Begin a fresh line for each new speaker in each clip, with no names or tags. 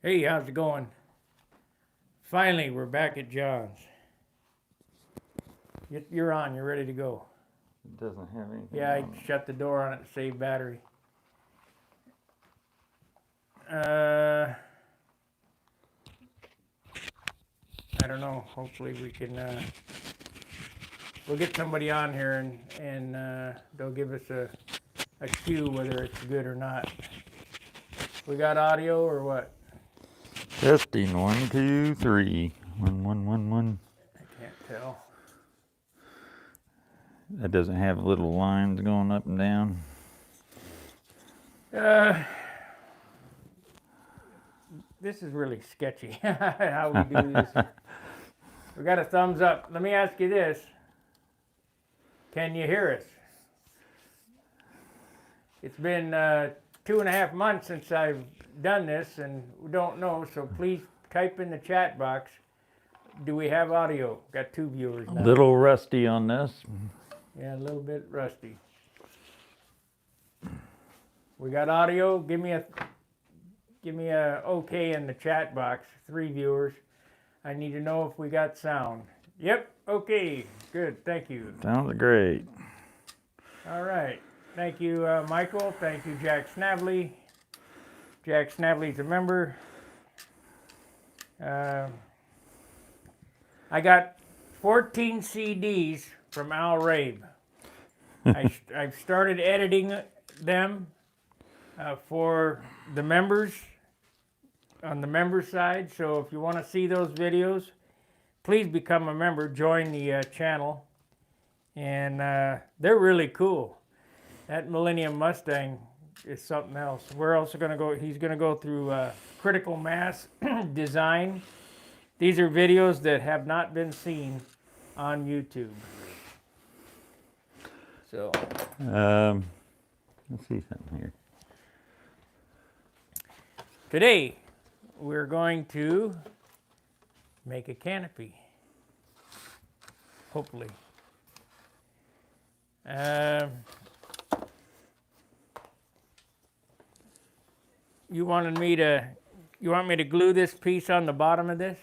Hey, how's it going? Finally, we're back at John's. You're on. You're ready to go.
It doesn't have anything.
Yeah, I
on it.
shut the door on it to save battery. I don't know. Hopefully we can. We'll get somebody on here and they'll give us a cue whether it's good or not. We got audio or what?
Testing 1, 2, 3. 1, 1, 1, 1.
I can't tell.
That doesn't have little lines going up and down.
This is really sketchy how we do this. We got a thumbs up. Let me ask you this. Can you hear us? It's been 2.5 months since I've done this and we don't know, so please type in the chat box. Do we have audio? Got 2 viewers now.
A little rusty on this.
Yeah, a little bit rusty. We got audio. Give me a okay in the chat box. 3 viewers. I need to know if we got sound. Yep. Okay. Good. Thank you.
Sounds great.
All right. Thank you, Michael. Thank you, Jack Snavely. Jack Snavely's a member. I got 14 CDs from Al Rabe. I've started editing them for the members on the member side. So if you want to see those videos, please become a member. Join the channel, and they're really cool. That Millennium Mustang is something else. We're also going to go. He's going to go through critical mass design. These are videos that have not been seen on YouTube. So
let's see something here.
today we're going to make a canopy. Hopefully. You want me to glue this piece on the bottom of this?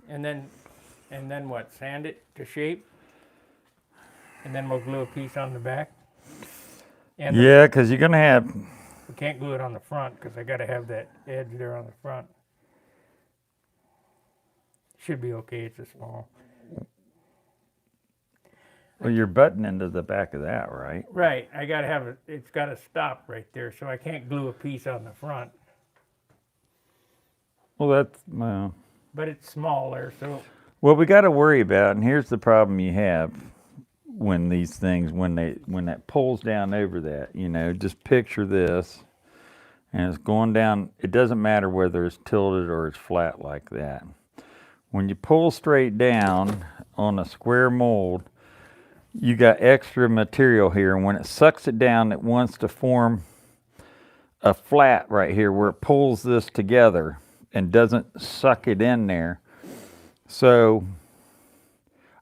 And then what? Sand it to shape? And then we'll glue a piece on the back? And
Yeah, because you're going to have...
we can't glue it on the front because I got to have that edge there on the front. Should be okay, it's a small.
Well, you're butting into the back of that, right?
Right, I got to have it, it's got to stop right there, so I can't glue a piece on the front.
Well, that's... well...
But it's smaller, so...
What we got to worry about, and here's the problem you have when these things, when that pulls down over that, you know, just picture this, and it's going down. It doesn't matter whether it's tilted or it's flat like that. When you pull straight down on a square mold, you got extra material here, and when it sucks it down, it wants to form a flat right here where it pulls this together and doesn't suck it in there. So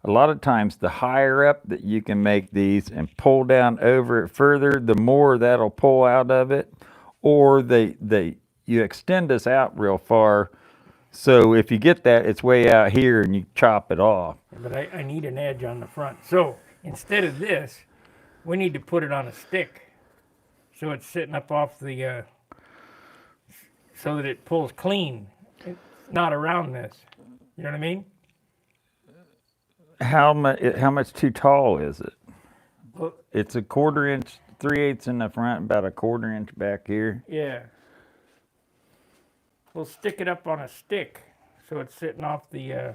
a lot of times the higher up that you can make these and pull down over it further, the more that'll pull out of it. Or you extend this out real far, so if you get that, it's way out here and you chop it off.
But I need an edge on the front. So instead of this, we need to put it on a stick. So it's sitting up off the, so that it pulls clean. It's not around this. You know what I mean?
How much too tall is it?
Well,
It's a 1/4 inch, 3/8 in the front, about a 1/4 inch back here.
yeah. We'll stick it up on a stick. So it's sitting off the,
Yeah,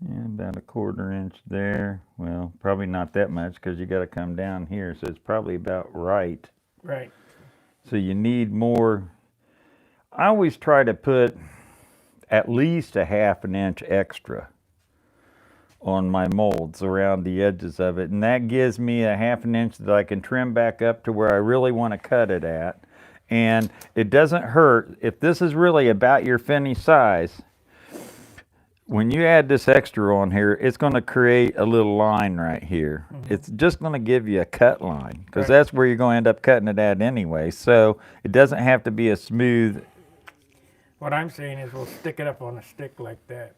about a 1/4 inch there. Well, probably not that much because you got to come down here, so it's probably about right.
right.
So you need more. I always try to put at least a 1/2 inch extra on my molds around the edges of it, and that gives me a 1/2 inch that I can trim back up to where I really want to cut it at. And it doesn't hurt if this is really about your finished size. when you add this extra on here, it's going to create a little line right here. It's just going to give you a cut line because
Right.
that's where you're going to end up cutting it at anyway. So it doesn't have to be a smooth.
What I'm saying is we'll stick it up on a stick like that.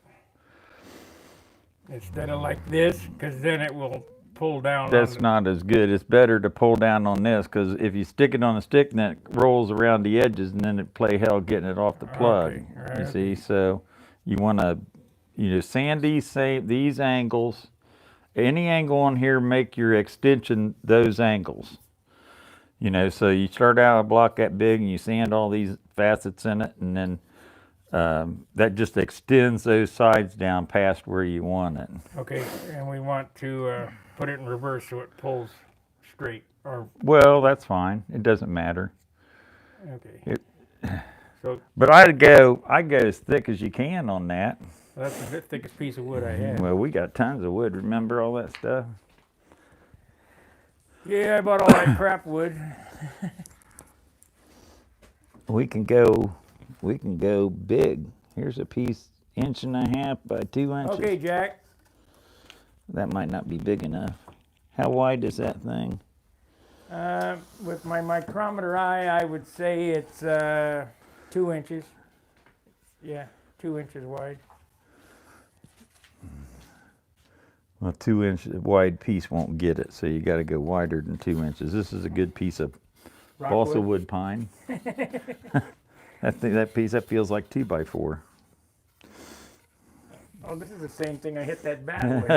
Instead of like this, because then it will pull down.
That's not as good. It's better to pull down on this because if you stick it on a stick, then it rolls around the edges and then it play hell getting it off the plug.
Okay,
You
right.
see, so you want to, sand these angles. Any angle on here, make your extension those angles. So you start out a block that big and you sand all these facets in it, and then that just extends those sides down past where you want it.
Okay, and we want to put it in reverse so it pulls straight. Or
Well, that's fine. It doesn't matter.
okay. So
But I'd go as thick as you can on that.
that's the thickest piece of wood I had.
Well, we got tons of wood. Remember all that stuff?
Yeah, I bought all that crap wood.
We can go big. Here's a piece 1.5 by 2 inches.
Okay, Jack.
That might not be big enough. How wide is that thing?
With my micrometer eye, I would say it's 2 inches. Yeah, 2 inches wide.
Well, 2 inch wide piece won't get it, so you got to go wider than 2 inches. This is a good piece of balsa
Rockwood.
wood pine. That piece that feels like 2x4.
Oh, this is the same thing I hit that bat with.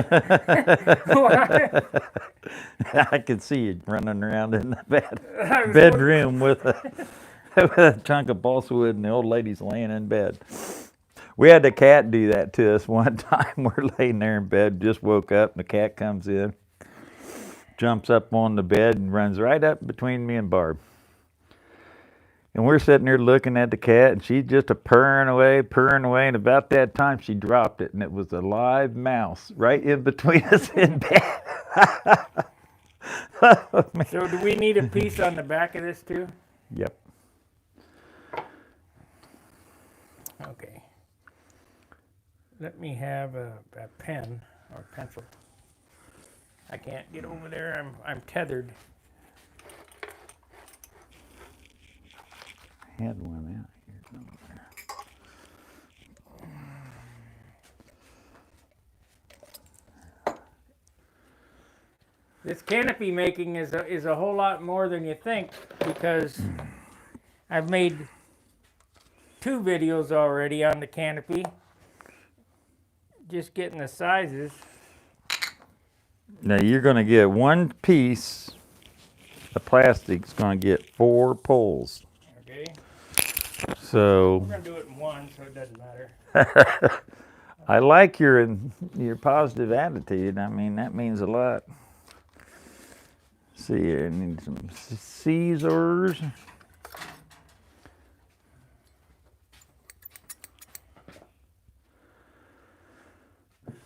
I could see you running around in the bedroom with a chunk of balsa wood, and the old lady's laying in bed. We had the cat do that to us one time. We're laying there in bed, just woke up, and the cat comes in, jumps up on the bed, and runs right up between me and Barb. And we're sitting there looking at the cat, and she's just purring away, and about that time she dropped it, and it was a live mouse right in between us in bed. Oh,
So do we need a piece on the back of this too?
Yep.
Okay. Let me have a pen or pencil. I can't get over there. I'm tethered.
I had one out here somewhere.
This canopy making is a whole lot more than you think, because I've made 2 videos already on the canopy. Just getting the sizes.
Now you're going to get one piece of plastic. It's going to get 4 poles.
Okay.
So
We're gonna do it in one, so it doesn't matter.
I like your positive attitude. I mean, that means a lot. See here, I need some scissors.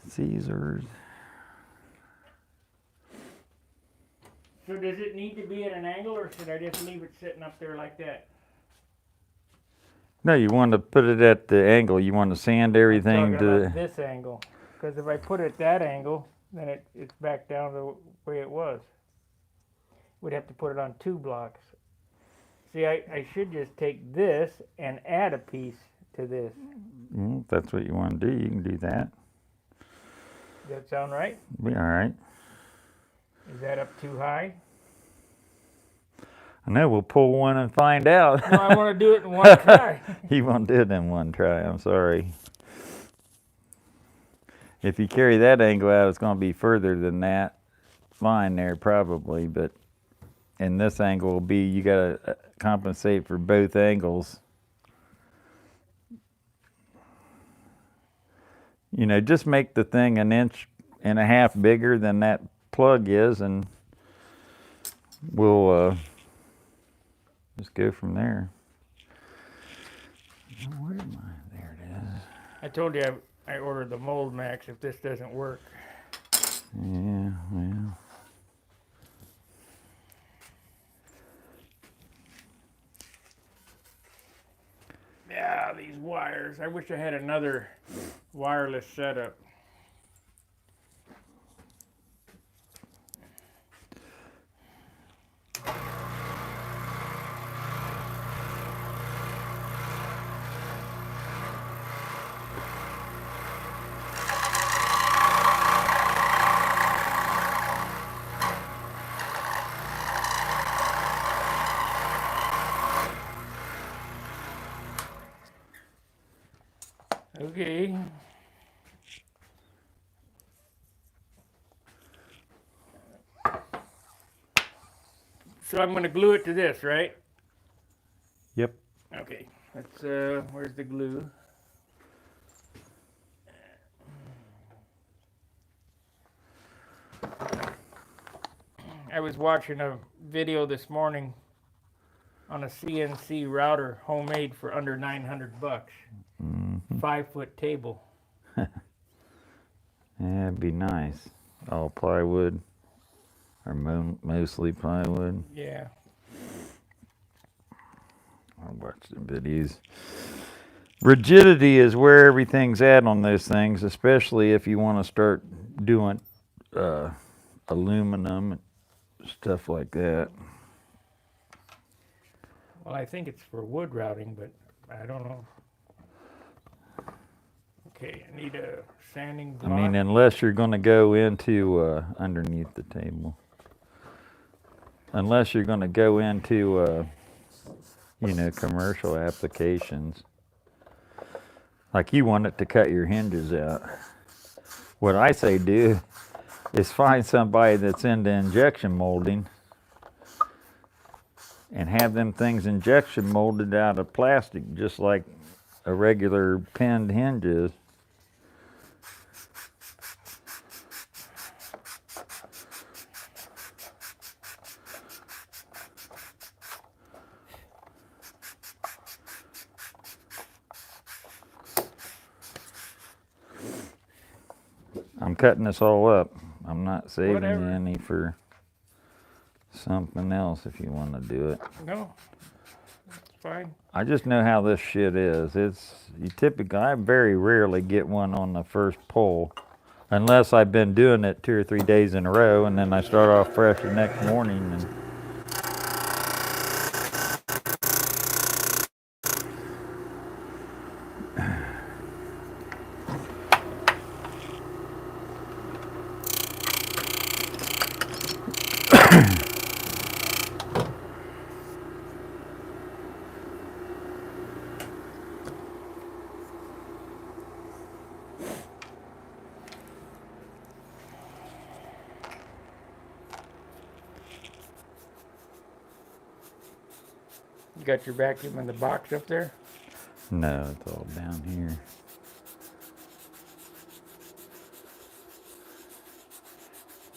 Scissors.
So does it need to be at an angle, or should I just leave it sitting up there like that?
No, you want to put it at the angle. You want to sand everything
I'm talking
to
about this angle, because if I put it at that angle, then it's back down to the way it was. We'd have to put it on 2 blocks. See, I should just take this and add a piece to this.
If that's what you want to do, you can do that.
Does that sound right?
Be all right.
Is that up too high?
I know, we'll pull one and find out.
No, I want to do it in one try.
You won't do it in one try, I'm sorry. If you carry that angle out, it's going to be further than that line there probably, but in this angle will be, you got to compensate for both angles. Just make the thing 1.5 inches bigger than that plug is, and we'll just go from there. Where am I? There it is.
I told you I ordered the mold max if this doesn't work.
Yeah, well.
Yeah, these wires. I wish I had another wireless setup. Okay. So I'm going to glue it to this, right?
Yep.
Okay. Let's, where's the glue? I was watching a video this morning on a CNC router, homemade for under $900.
Mm-hmm.
5-foot table.
Yeah, it'd be nice. All plywood, or mostly plywood.
Yeah.
I watched the videos. Rigidity is where everything's at on those things, especially if you want to start doing aluminum and stuff like that.
Well, I think it's for wood routing, but I don't know. Okay, I need a sanding block.
I mean, unless you're going to go into underneath the table. Unless you're going to go into, commercial applications. Like you want it to cut your hinges out. What I say do is find somebody that's into injection molding and have them things injection molded out of plastic just like a regular pinned hinge is. I'm cutting this all up. I'm not saving
Whatever.
any for something else if you want to do it.
No, it's fine.
I just know how this shit is. I very rarely get one on the first pull, unless I've been doing it 2 or 3 days in a row, and then I start off fresh the next morning. And
You got your vacuum in the box up there?
no, it's all down here.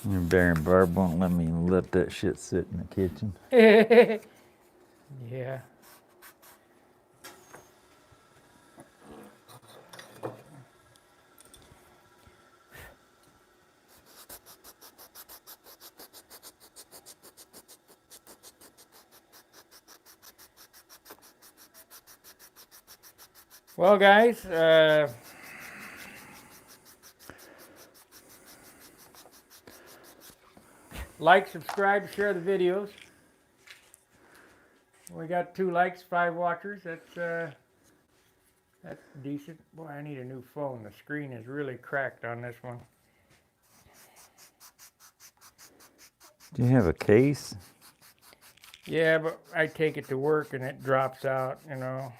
And Barry and Barb won't let me let that shit sit in the kitchen.
Yeah. Well, guys, like, subscribe, share the videos. We got 2 likes, 5 watchers. That's decent. Boy, I need a new phone. The screen is really cracked on this one.
Do you have a case?
Yeah, but I take it to work and it drops out, you know.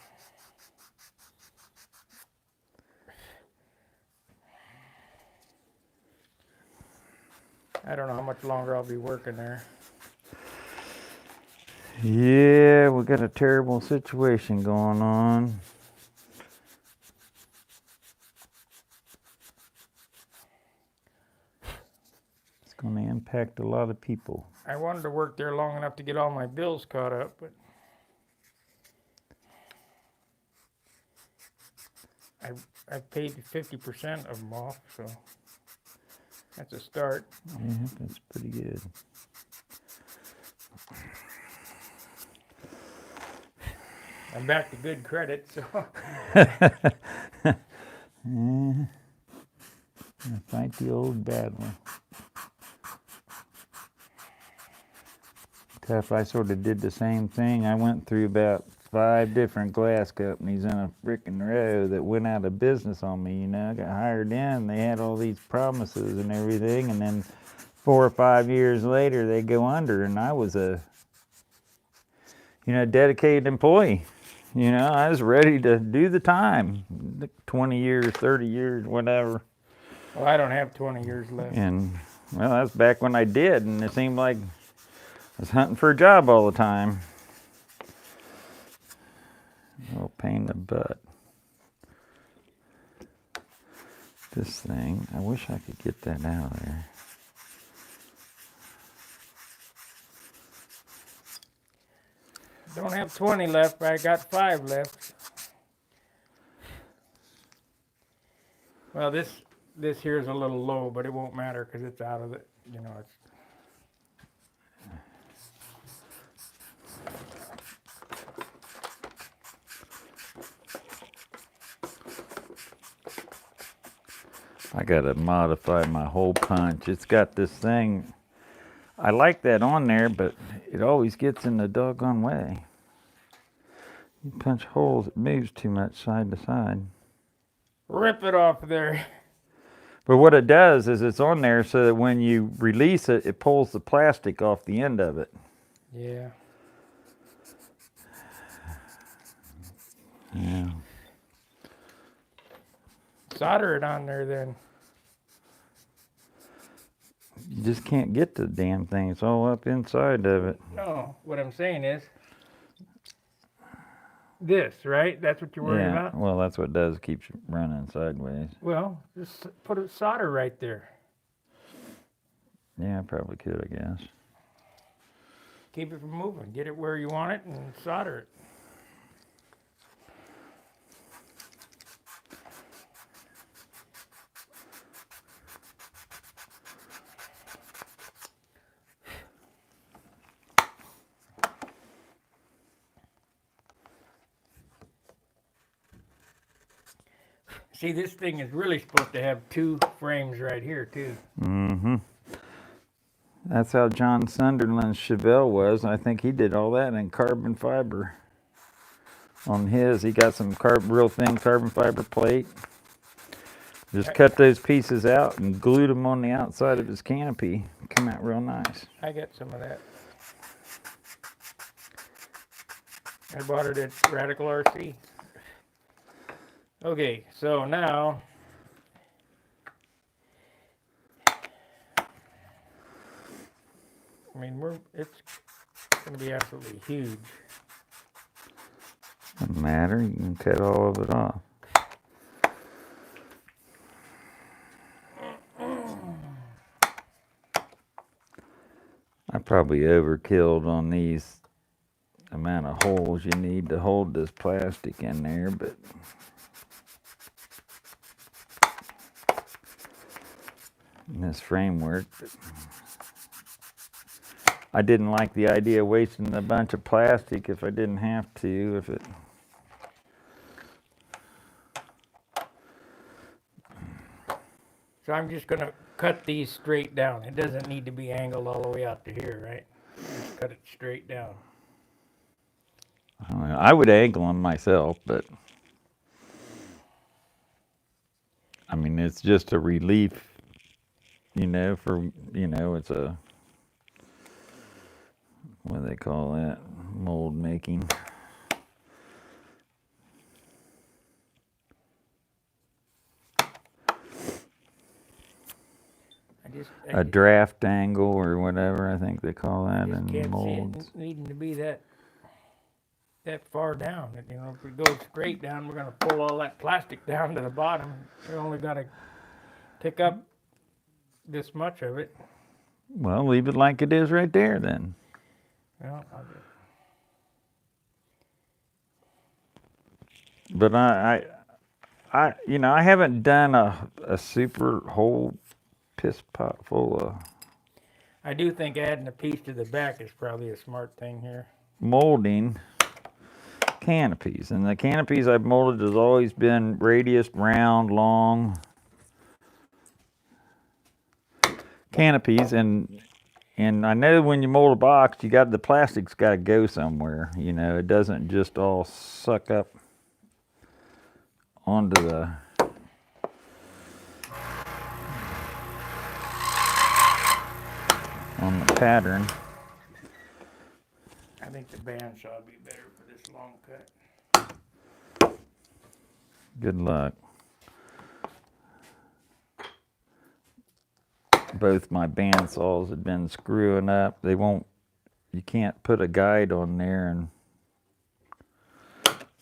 I don't know how much longer I'll be working there.
Yeah, we got a terrible situation going on. It's going to impact a lot of people.
I wanted to work there long enough to get all my bills caught up, but I paid 50% of them off, so that's a start.
Yeah, that's pretty good.
I'm back to good credit, so
Fight the old battle. Tough. I sort of did the same thing. I went through about 5 different glass companies in a freaking row that went out of business on me. You know, I got hired in. They had all these promises and everything, and then 4 or 5 years later, they go under, and I was a dedicated employee. I was ready to do the time, 20 years, 30 years, whatever.
Well, I don't have 20 years left.
And, well, that's back when I did, and it seemed like I was hunting for a job all the time. A little pain in the butt. This thing, I wish I could get that out of there.
Don't have 20 left, but I got 5 left. Well, this here is a little low, but it won't matter because it's out of it. It's.
I gotta modify my hole punch. It's got this thing. I like that on there, but it always gets in the doggone way. You punch holes, it moves too much side to side.
Rip it off there.
But what it does is it's on there so that when you release it, it pulls the plastic off the end of it.
Yeah.
Yeah.
Solder it on there then.
You just can't get to the damn thing. It's all up inside of it.
No, what I'm saying is this, right? That's what you're worried about?
Well, that's what it does. It keeps you running sideways.
Well, just put a solder right there.
Yeah, I probably could, I guess.
Keep it from moving. Get it where you want it and solder it. See, this thing is really supposed to have 2 frames right here, too.
Mm-hmm. That's how John Sunderland's Chevelle was. I think he did all that in carbon fiber. On his, he got some real thin carbon fiber plate. Just cut those pieces out and glued them on the outside of his canopy. Come out real nice.
I got some of that. I bought it at Radical RC. Okay, so now I mean it's gonna be absolutely huge.
Doesn't matter, you can cut all of it off. I probably overkilled on these amount of holes you need to hold this plastic in there, but in this framework. But I didn't like the idea of wasting a bunch of plastic if I didn't have to.
So I'm just gonna cut these straight down. It doesn't need to be angled all the way out to here, right? Just cut it straight down.
I would angle them myself, but I mean, it's just a relief, it's a, what do they call that? Mold making. A draft angle or whatever, I think they call that in molds.
It needing to be that far down. If we go straight down, we're gonna pull all that plastic down to the bottom. We only gotta pick up this much of it.
Well, leave it like it is right there then.
Well, I'll do it.
But I haven't done a super whole piss pot full of.
I do think adding a piece to the back is probably a smart thing here.
Molding. canopies. And the canopies I've molded has always been radius, round, long canopies. And I know when you mold a box, the plastic's got to go somewhere. You know, it doesn't just all suck up onto the pattern.
I think the bandsaw would be better for this long cut.
Good luck. Both my bandsaws have been screwing up. You can't put a guide on there and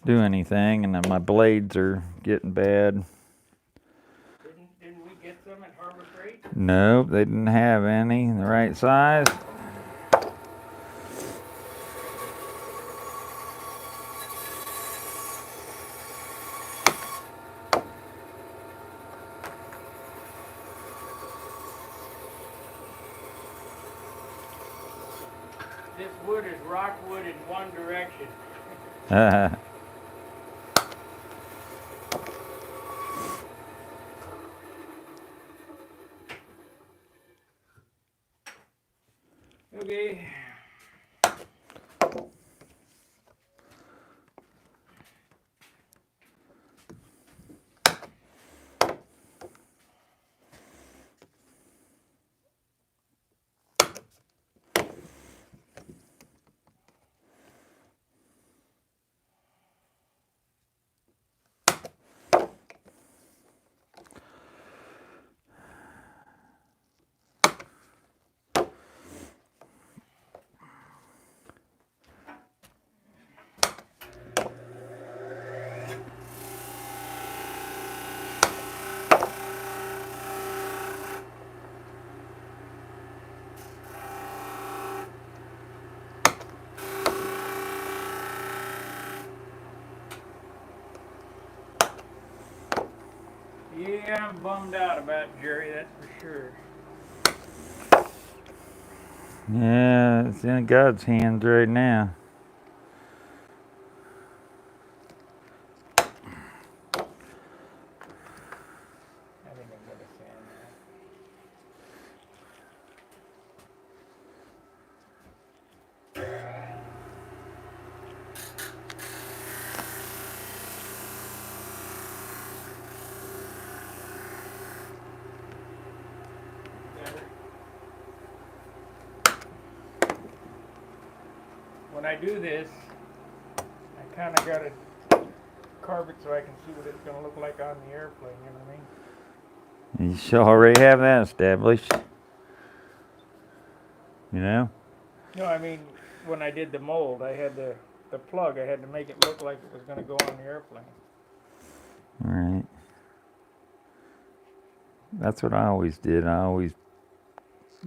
do anything, and then my blades are getting bad.
Didn't we get some at Harbor Freight?
No, they didn't have any the right size.
This wood is rockwood in one direction. Okay. Yeah, I'm bummed out about Jerry, that's for sure.
Yeah, it's in God's hands right now.
I think I'm gonna sand that. Better. When I do this, I kind of gotta carve it so I can see what it's gonna look like on the airplane, you know what I mean?
You should already have that established. You know?
No, I mean, when I did the mold, I had the plug, I had to make it look like it was gonna go on the airplane.
All right. That's what I always did. I always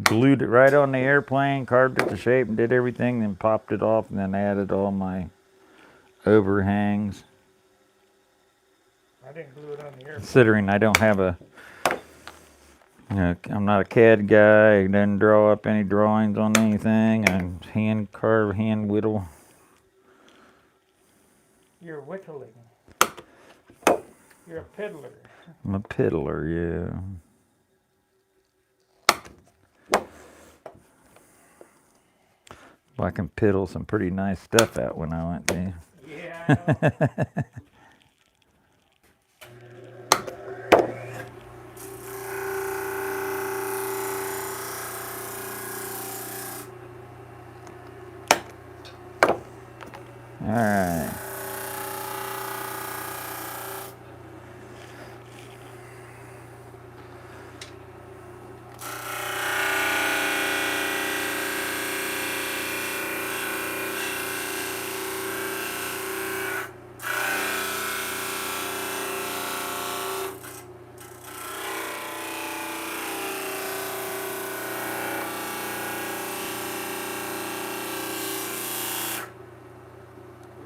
glued it right on the airplane, carved it to shape, and did everything, then popped it off, and then added all my overhangs.
I didn't glue it on the airplane.
Considering I don't have I'm not a CAD guy. I didn't draw up any drawings on anything. I hand carve, hand whittle.
You're whittling. You're a piddler.
I'm a piddler, yeah. Well, I can piddle some pretty nice stuff out when I went to.
Yeah, I know.
All right.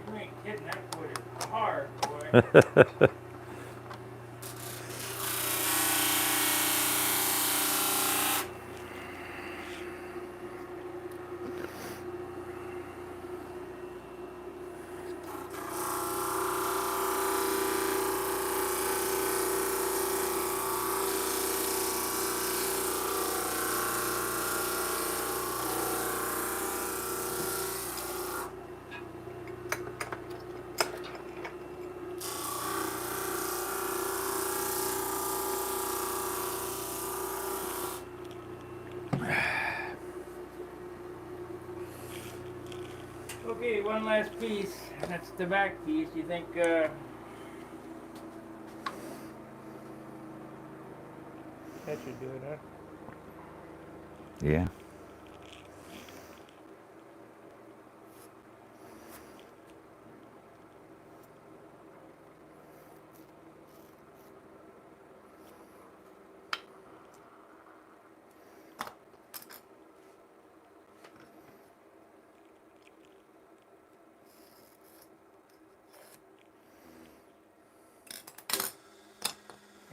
You ain't kidding, that wood is hard, boy. Okay, one last piece. That's the back piece. You think that should do it, huh?
Yeah.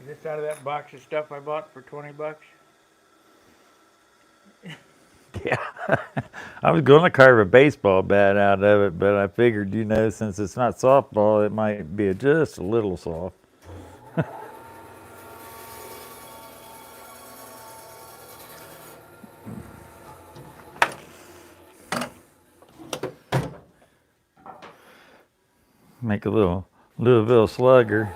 Is this out of that box of stuff I bought for $20?
Yeah. I was going to carve a baseball bat out of it, but I figured, since it's not softball, it might be just a little soft. Make a little Louisville slugger.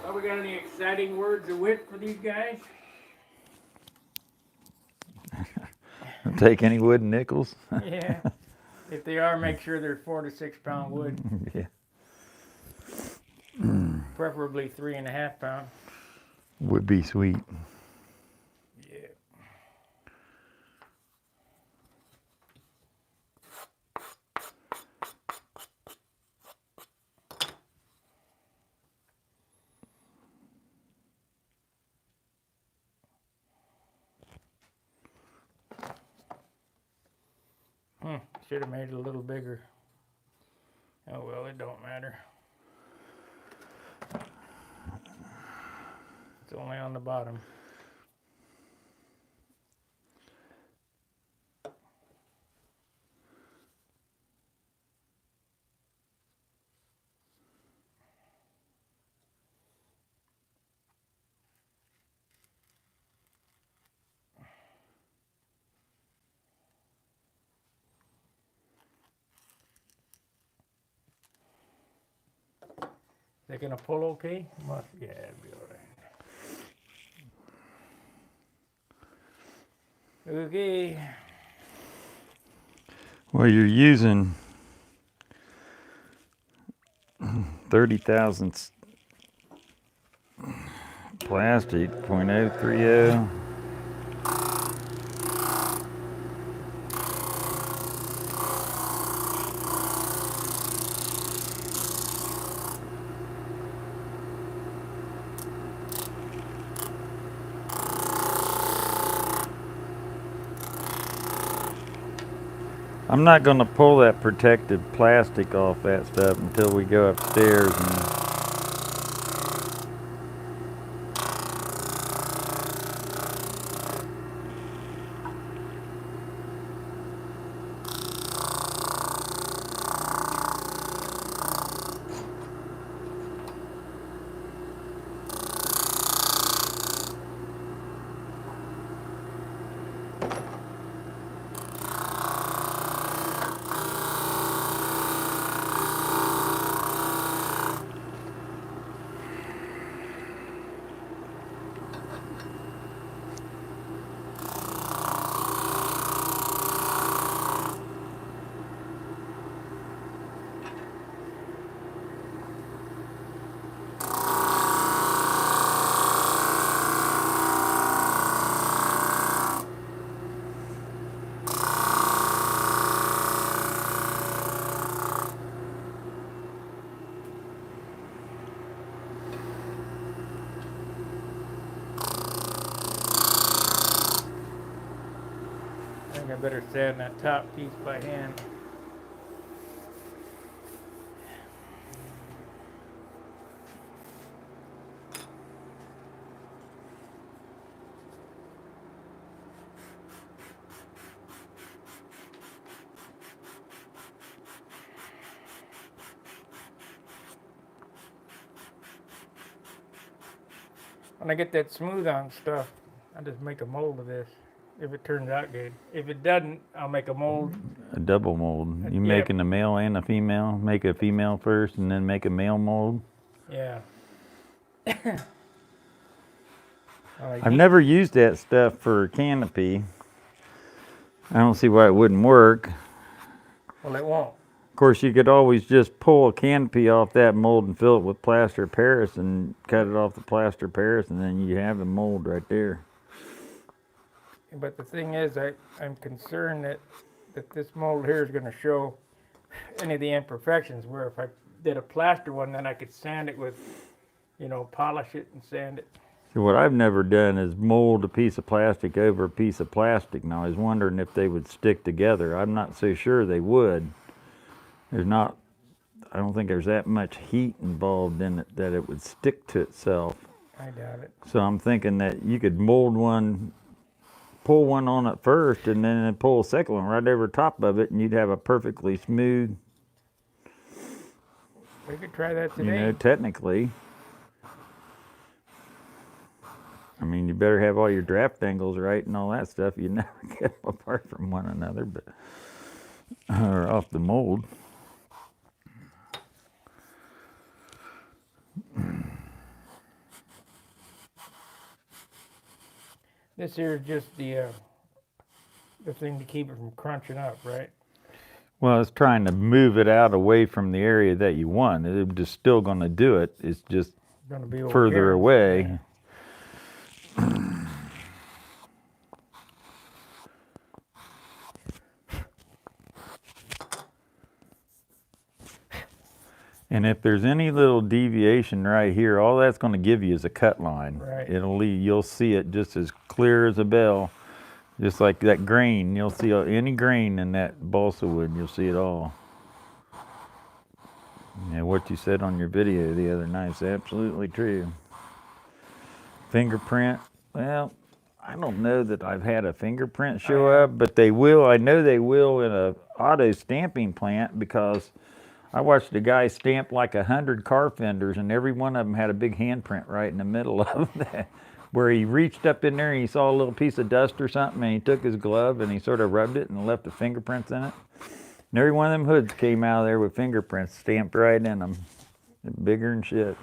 Well, we got any exciting words of wit for these guys?
Take any wooden nickels.
Yeah. If they are, make sure they're 4 to 6 pound wood,
Yeah.
preferably 3.5 pound.
Would be sweet.
Yeah. Should have made it a little bigger. Oh well, it don't matter. It's only on the bottom. They gonna pull okay? Must, yeah, it'll be alright. Okay.
Well, you're using 30 thousandths plastic, .030. I'm not going to pull that protective plastic off that stuff until we go upstairs and
I think I better sand that top piece by hand. when I get that smooth on stuff, I just make a mold of this. If it turns out good. If it doesn't, I'll make a mold.
A double mold. You
Yep.
making a male and a female? Make a female first and then make a male mold?
Yeah.
I've never used that stuff for canopy. I don't see why it wouldn't work.
Well, it won't.
Of course, you could always just pull a canopy off that mold and fill it with plaster of Paris and cut it off the plaster of Paris, and then you have a mold right there.
But the thing is, I'm concerned that this mold here is going to show any of the imperfections, where if I did a plaster one, then I could sand it with, polish it and sand it.
So what I've never done is mold a piece of plastic over a piece of plastic. Now I was wondering if they would stick together. I'm not so sure they would. I don't think there's that much heat involved in it that it would stick to itself.
I doubt it.
So I'm thinking that you could mold one, pull one on it first, and then pull a second one right over top of it, and you'd have a perfectly smooth.
We could try that today.
Technically. I mean, you better have all your draft angles right and all that stuff. You never get them apart from one another, but or off the mold.
This here is just the thing to keep it from crunching up, right?
Well, it's trying to move it out away from the area that you want. It's just still going to do it. It's just
Gonna be over
further
here.
away.
Yeah.
And if there's any little deviation right here, all that's going to give you is a cut line.
Right.
You'll see it just as clear as a bell, just like that grain. You'll see any grain in that balsa wood. You'll see it all. And what you said on your video the other night is absolutely true. Fingerprint. Well, I don't know that I've had a fingerprint show up, but they will. I know they will in a auto stamping plant, because I watched a guy stamp like 100 car fenders, and every one of them had a big handprint right in the middle of that, where he reached up in there and he saw a little piece of dust or something, and he took his glove and he sort of rubbed it and left the fingerprints in it. And every one of them hoods came out of there with fingerprints stamped right in them, bigger than shit.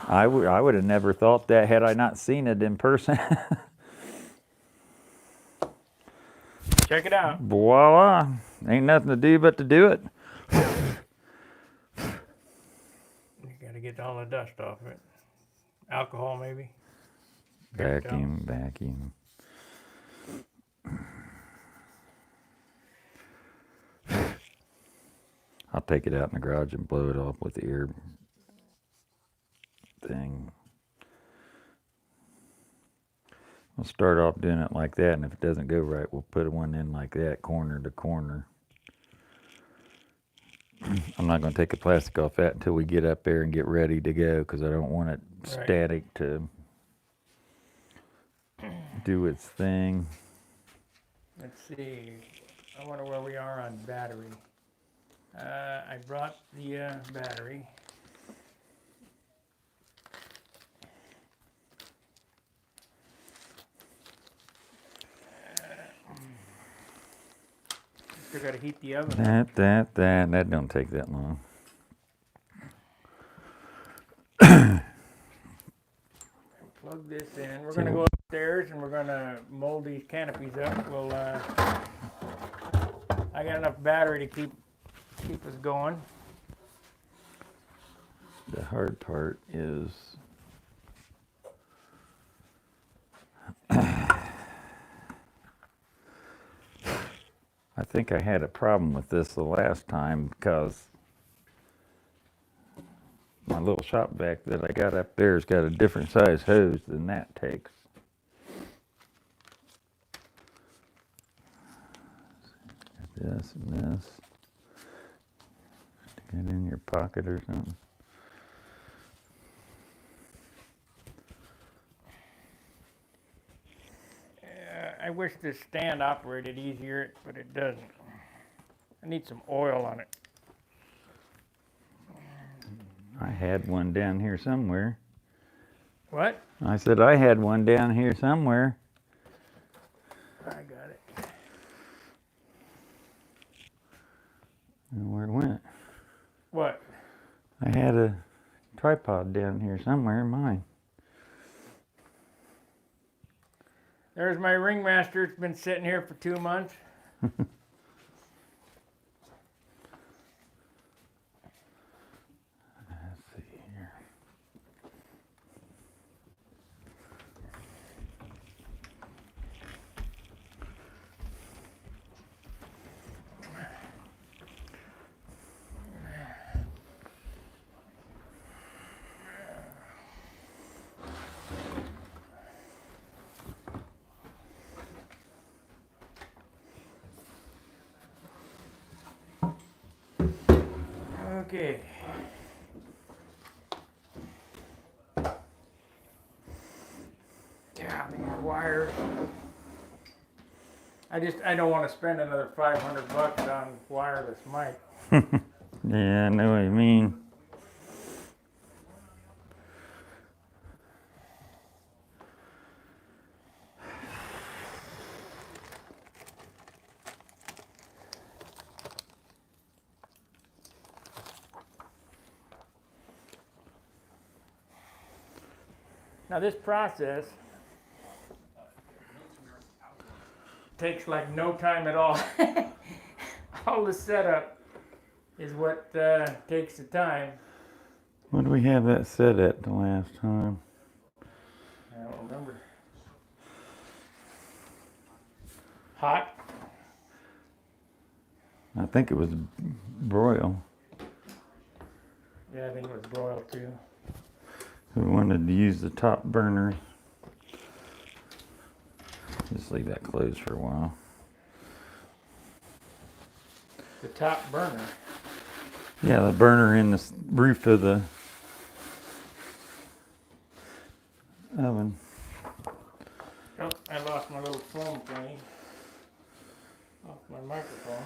I would have never thought that had I not seen it in person.
Check it out.
Voila! Ain't nothing to do but to do it.
You gotta get all the dust off it. Alcohol, maybe.
Vacuum. I'll take it out in the garage and blow it off with the air thing. We'll start off doing it like that, and if it doesn't go right, we'll put one in like that, corner to corner. I'm not going to take the plastic off that until we get up there and get ready to go, because I don't want it static to do its thing.
Let's see. I wonder where we are on battery. I brought the battery. Still got to heat the oven.
That don't take that long.
Plug this in. We're going to go upstairs and we're going to mold these canopies up. We'll. I got enough battery to keep us going.
The hard part is I think I had a problem with this the last time, because my little shop vac that I got up there has got a different size hose than that takes. This and this. Stick it in your pocket or something.
I wish this stand operated easier, but it doesn't. I need some oil on it.
I had one down here somewhere.
What?
I said I had one down here somewhere.
I got it.
I don't know where it went.
What?
I had a tripod down here somewhere in mine.
There's my ringmaster. It's been sitting here for 2 months.
Let's see here.
Okay. Yeah, these wires. I don't want to spend another $500 on wireless mic.
Yeah, I know what you mean.
Now this process takes like no time at all. All the setup is what takes the time.
What do we have that set at the last time?
I don't remember. Hot?
I think it was broil.
Yeah, I think it was broiled too.
We wanted to use the top burner. Just leave that closed for a while.
The top burner.
Yeah, the burner in the roof of the oven.
Oh, I lost my little foam thingy off my microphone.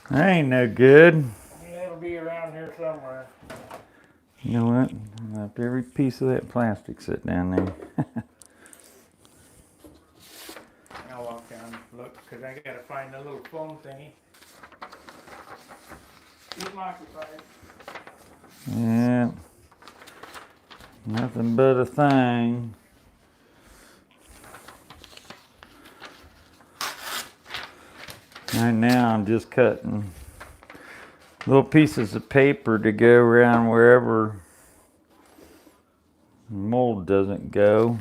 That ain't no good.
Yeah, it'll be around here somewhere.
You know what? Let every piece of that plastic sit down there.
I'll walk down and look, because I gotta find the little foam thingy. Keep them occupied.
Yeah. Nothing but a thing. Right now I'm just cutting little pieces of paper to go around wherever mold doesn't go.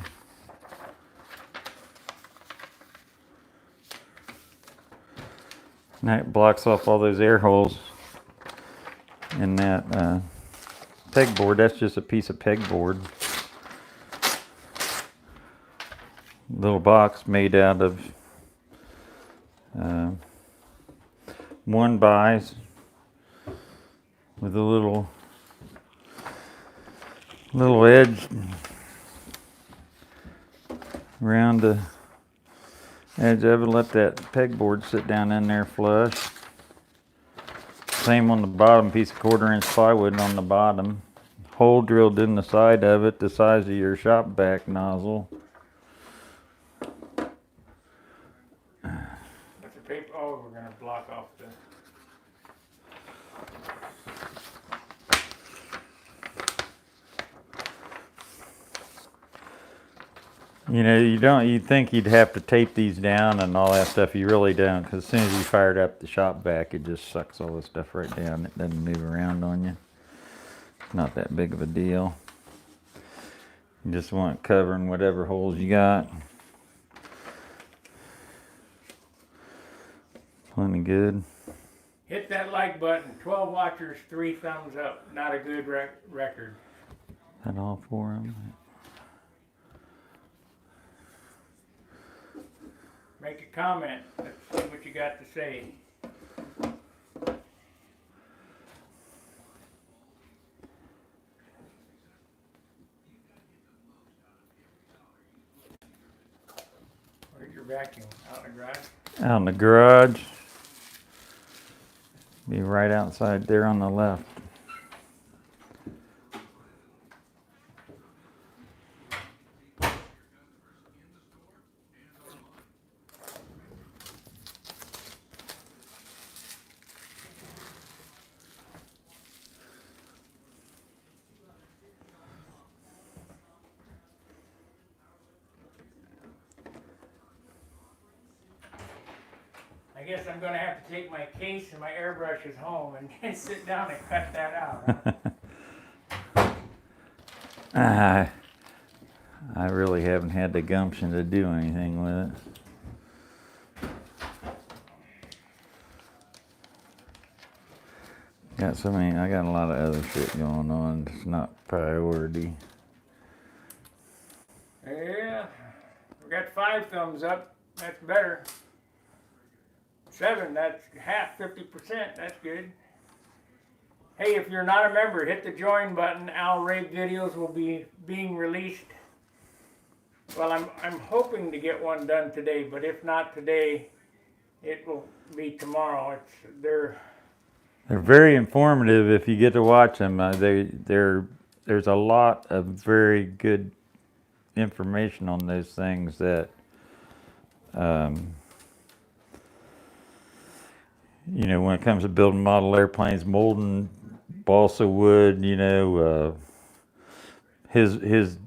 And that blocks off all those air holes in that pegboard. That's just a piece of pegboard. Little box made out of 1x with a little edge around the edge of it. Let that pegboard sit down in there flush. Same on the bottom, piece of 1/4-inch plywood on the bottom. Hole drilled in the side of it, the size of your shop vac nozzle.
But the paper, oh, we're gonna block off the.
You know, you'd think you'd have to tape these down and all that stuff. You really don't, because as soon as you fire it up the shop vac, it just sucks all this stuff right down. It doesn't move around on you. It's not that big of a deal. You just want it covering whatever holes you got. Plenty good.
Hit that like button. 12 watchers, 3 thumbs up. Not a good record.
That all 4 of them?
Make a comment. Let's see what you got to say. Where's your vacuum? Out in the garage?
Out in the garage. Be right outside there on the left.
guess I'm gonna have to take my case and my airbrushes home and sit down and cut that out. Huh?
I really haven't had the gumption to do anything with it. I got a lot of other shit going on. It's not priority.
Yeah, we got 5 thumbs up. That's better. 7, that's half, 50%. That's good. Hey, if you're not a member, hit the join button. Al Rabe videos will be being released. Well, I'm hoping to get one done today, but if not today, it will be tomorrow. They're
very informative if you get to watch them. There's a lot of very good information on those things that, when it comes to building model airplanes, molding balsa wood, his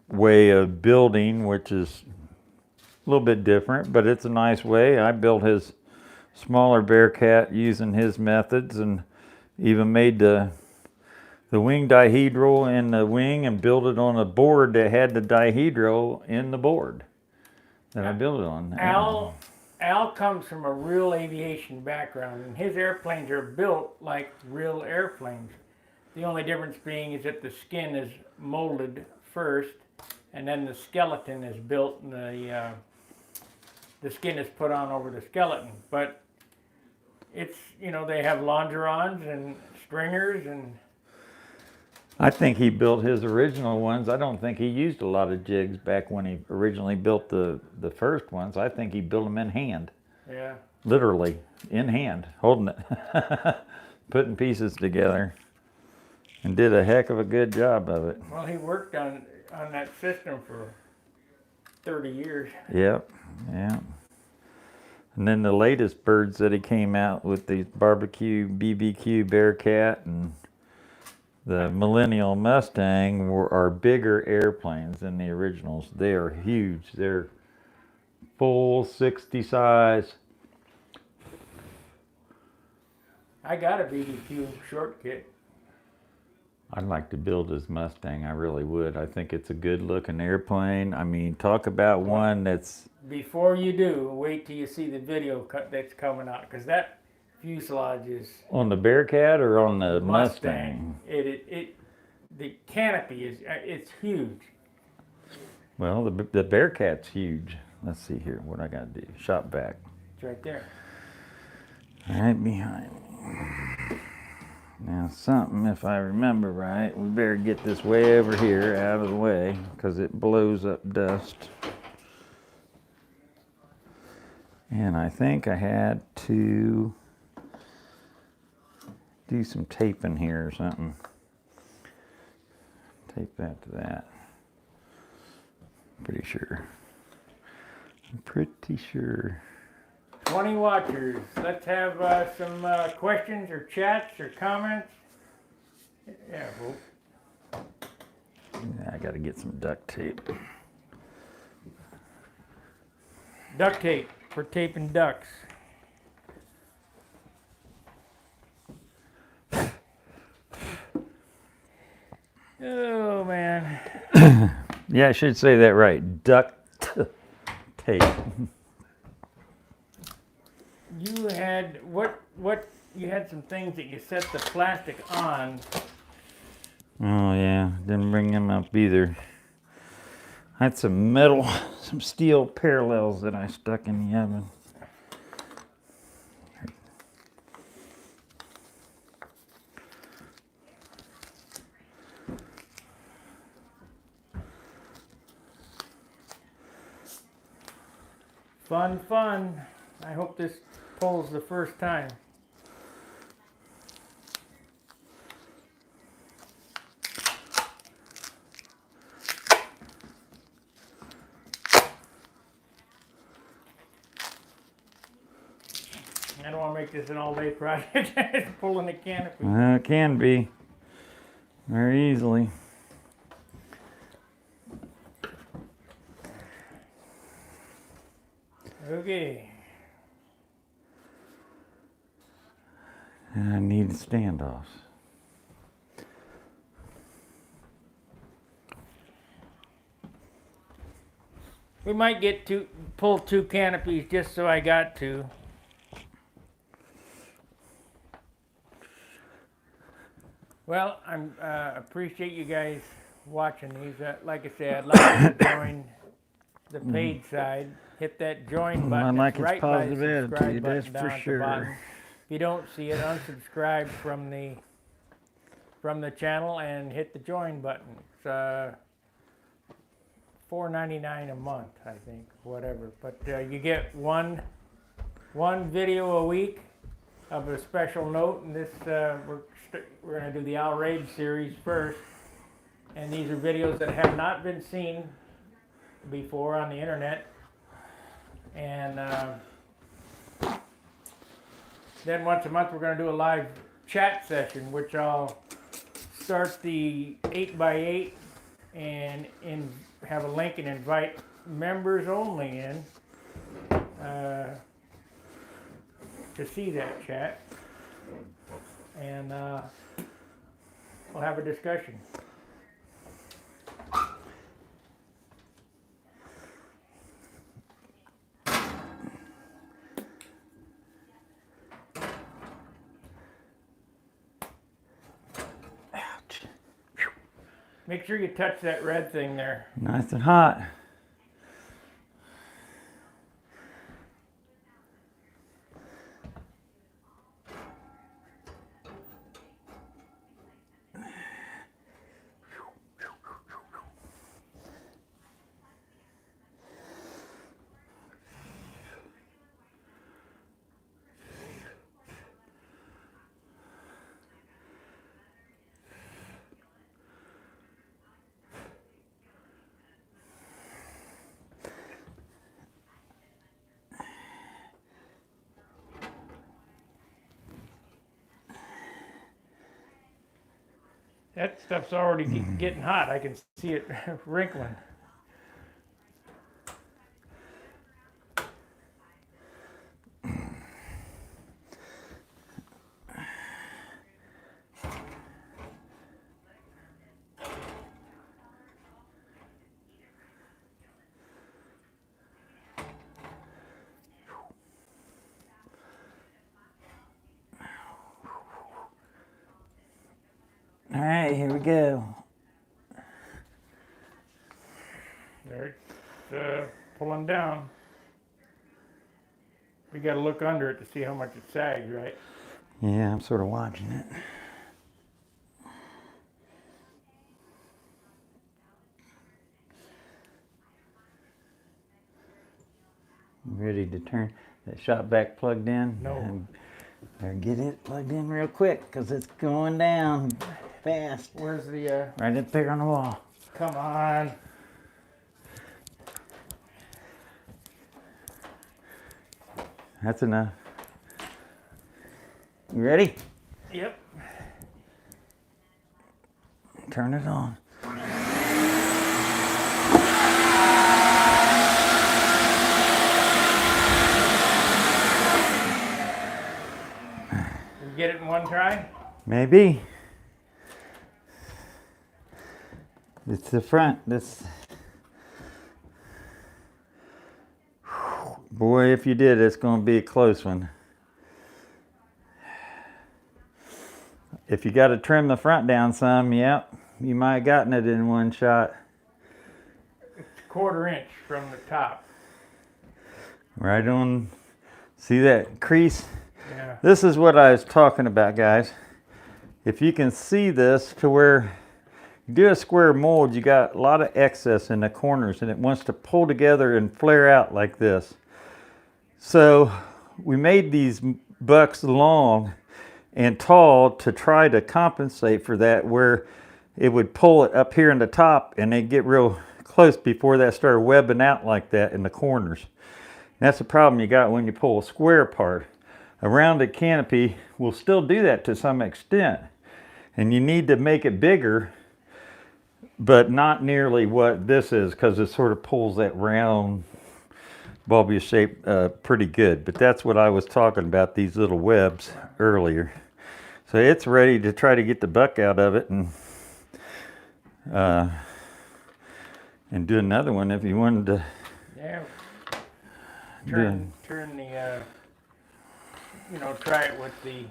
way of building, which is a little bit different, but it's a nice way. I built his smaller Bearcat using his methods, and even made the wing dihedral in the wing and built it on a board that had the dihedral in the board that I built it on.
Al comes from a real aviation background, and his airplanes are built like real airplanes. The only difference being is that the skin is molded first, and then the skeleton is built, and the skin is put on over the skeleton. But it's, they have longerons and stringers and...
I think he built his original ones. I don't think he used a lot of jigs back when he originally built the first ones. I think he built them in hand.
Yeah.
Literally, in hand, holding it, putting pieces together, and did a heck of a good job of it.
Well, he worked on that system for 30 years.
Yep, yeah. And then the latest birds that he came out with, the barbecue BBQ Bearcat and the Millennial Mustang, are bigger airplanes than the originals. They are huge. They're full 60 size.
I got a BBQ short kit.
I'd like to build his Mustang. I really would. I think it's a good looking airplane. I mean, talk about one that's...
Before you do, wait till you see the video that's coming out, because that fuselage is...
On the Bearcat or on the Mustang?
The canopy it's huge.
Well, the Bearcat's huge. Let's see here what I got to do. Shop vac.
It's right there.
Right behind me. Now something, if I remember right, we better get this way over here out of the way because it blows up dust. And I think I had to do some taping here or something. Tape that to that. Pretty sure. I'm pretty sure.
20 watchers. Let's have some questions or chats or comments. Yeah, well.
I got to get some duct tape.
Duct tape for taping ducks. Oh, man.
Yeah, I should say that right. Duct tape.
You had you had some things that you set the plastic on.
Oh yeah, didn't bring them up either. I had some steel parallels that I stuck in the oven.
Fun. I hope this pulls the first time. I don't want to make this an all-day project. It's pulling the canopy.
It can be. Very easily.
Okay.
And I need standoffs.
We might get to pull 2 canopies just so I got to. Well, I'm appreciate you guys watching these. Like I said, I'd like you to join the paid side. Hit that join button.
I like
It's
its
right by the
positive
subscribe
attitude,
button
that's
down
for
at the
sure.
bottom. If you don't see it, unsubscribe from the channel and hit the join button. It's $4.99 a month, I think, whatever. But you get one video a week of a special note, and this we're going to do the Al Raid series first, and these are videos that have not been seen before on the internet, and then once a month we're going to do a live chat session, which I'll start the 8x8 and have a link and invite members only in to see that chat, and we'll have a discussion.
Ouch.
Make sure you touch that red thing there.
Nice and hot.
That stuff's already getting hot. I can see it wrinkling.
All right, here we go.
There, it's pulling down. We got to look under it to see how much it sags, right?
Yeah, I'm sort of watching it. Ready to turn that shop vac plugged in?
No.
And better get it plugged in real quick because it's going down fast.
Where's the?
Right up there on the wall.
Come on.
That's enough. You ready?
Yep.
Turn it on.
We get it in one try.
Maybe. It's the front. This. Boy, if you did, it's going to be a close one. If you got to trim the front down some, yep, you might have gotten it in one shot.
It's a 1/4 inch from the top.
Right on. See that crease?
Yeah.
This is what I was talking about, guys. If you can see this to where you do a square mold, you got a lot of excess in the corners and it wants to pull together and flare out like this. So we made these bucks long and tall to try to compensate for that, where it would pull it up here in the top and they'd get real close before that started webbing out like that in the corners. That's the problem you got when you pull a square part. A rounded canopy will still do that to some extent, and you need to make it bigger, but not nearly what this is, because it sort of pulls that round bulbous shape pretty good. But that's what I was talking about, these little webs earlier. So it's ready to try to get the buck out of it and do another one if you wanted to.
Yeah. Turn the, try it with the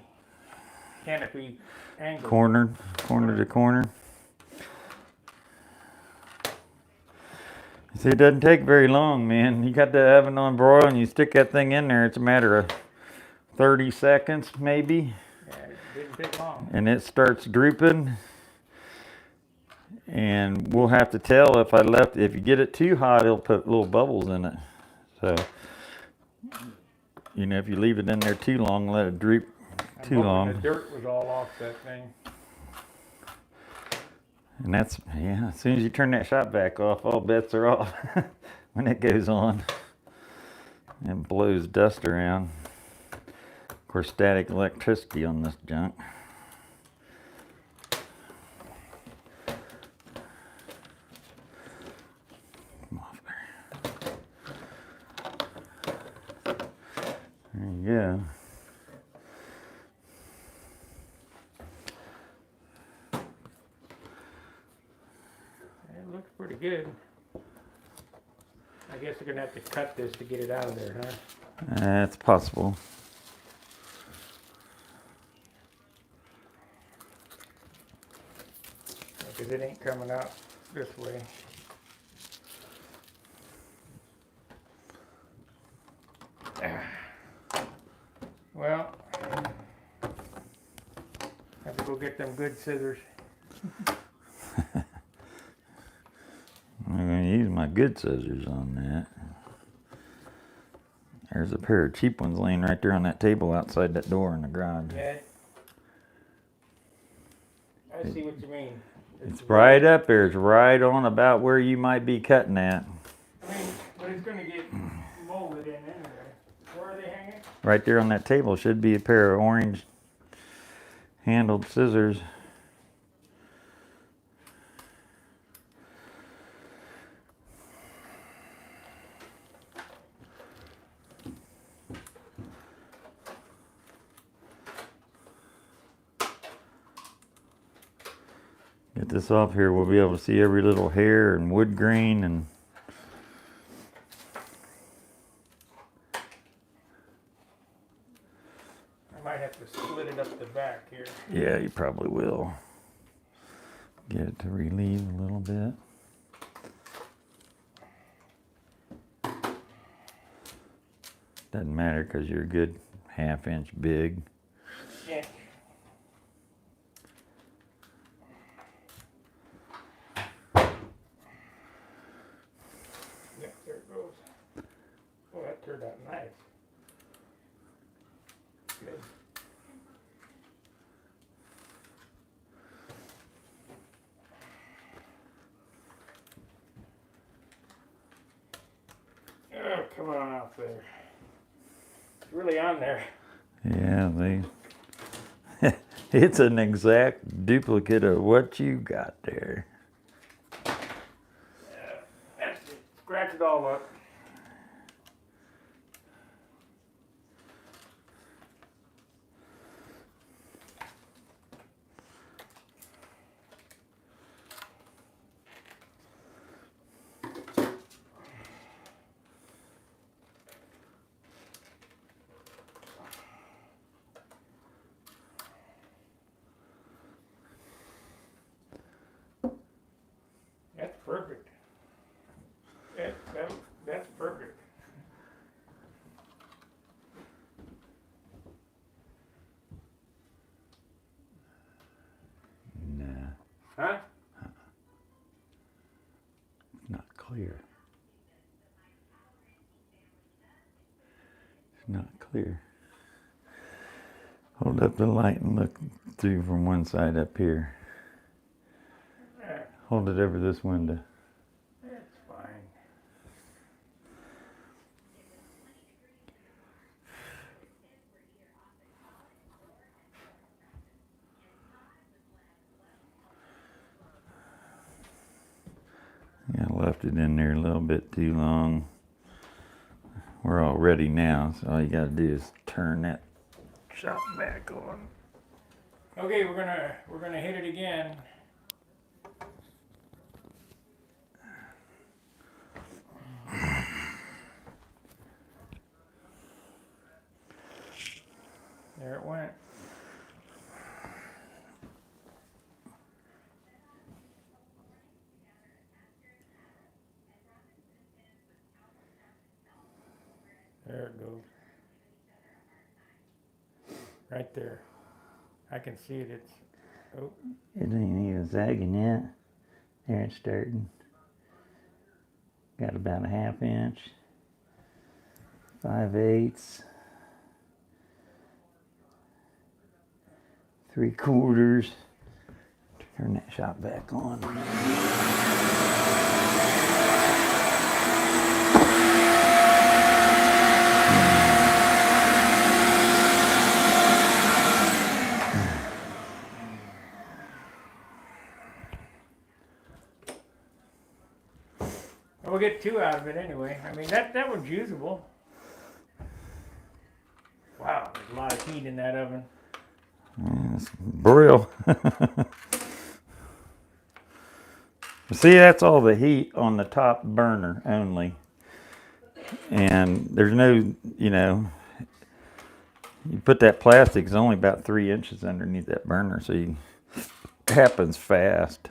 canopy angle.
Corner to corner. See, it doesn't take very long, man. You got the oven on broil and you stick that thing in there. It's a matter of 30 seconds, maybe.
Yeah, it didn't take long.
And it starts drooping. And we'll have to tell if you get it too hot, it'll put little bubbles in it. So, if you leave it in there too long, let it droop too long.
The dirt was all off that thing.
And as soon as you turn that shop vac off, all bets are off when it goes on and blows dust around. Of course, static electricity on this junk. Come off there. There you go.
It looks pretty good. I guess you're gonna have to cut this to get it out of there, huh?
It's possible.
Because it ain't coming out this way. Well, have to go get them good scissors.
I'm going to use my good scissors on that. There's a pair of cheap ones laying right there on that table outside that door in the garage.
Yeah. I see what you mean.
It's right up there. It's right on about where you might be cutting at.
I mean, but it's going to get molded in anyway. Where are they hanging?
Right there on that table should be a pair of orange handled scissors. Get this off here, we'll be able to see every little hair and wood grain and
I might have to split it up the back here.
yeah, you probably will. Get it to relieve a little bit. Doesn't matter because you're a good half-inch big.
Yeah. Yep, there it goes. Oh, that turned out nice. Good. Oh, come on out there. It's really on there.
Yeah, it's an exact duplicate of what you got there.
That's it. Scratch it all up. That's perfect. That's perfect.
Nah,
Huh?
not clear. It's not clear. Hold up the light and look through from one side up here. Hold it over this window.
That's fine.
Yeah, I left it in there a little bit too long. We're all ready now, so all you gotta do is turn that shop back on.
Okay, we're gonna hit it again. There it went. There it goes. Right there. I can see it. It's, oh,
It ain't even zagging yet. There it's starting. Got about a 1/2 inch. 5/8. 3/4. Turn that shot back on.
we'll get 2 out of it anyway. I mean, that one's usable. Wow, there's a lot of heat in that oven.
It's broil. See, that's all the heat on the top burner only. And there's no, you put that plastic, it's only about 3 inches underneath that burner, so it happens fast.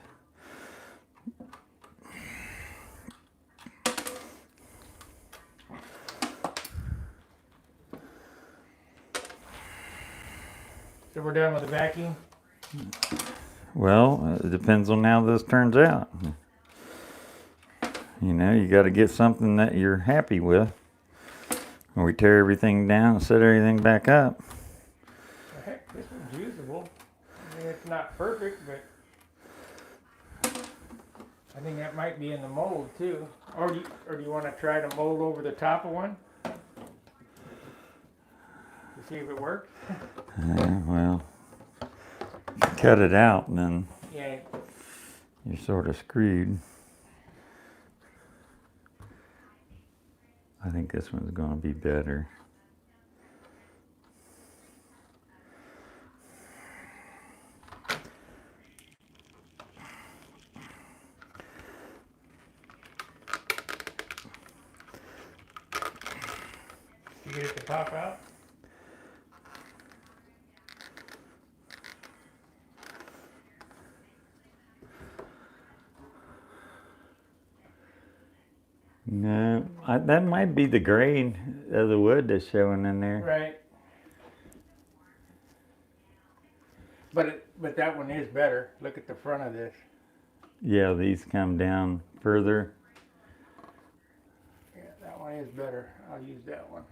So we're done with the vacuum?
Well, it depends on how this turns out. You got to get something that you're happy with. Or we tear everything down and set everything back up.
Well, heck, this one's usable. I mean, it's not perfect, but I think that might be in the mold too. Or do you want to try to mold over the top of one? To see if it works?
Well, cut it out and then
Yeah.
you're sort of screwed. I think this one's going to be better.
You get it to pop out?
No, that might be the grain of the wood that's showing in there.
Right. But that one is better. Look at the front of this.
Yeah, these come down further.
Yeah, that one is better. I'll use that one.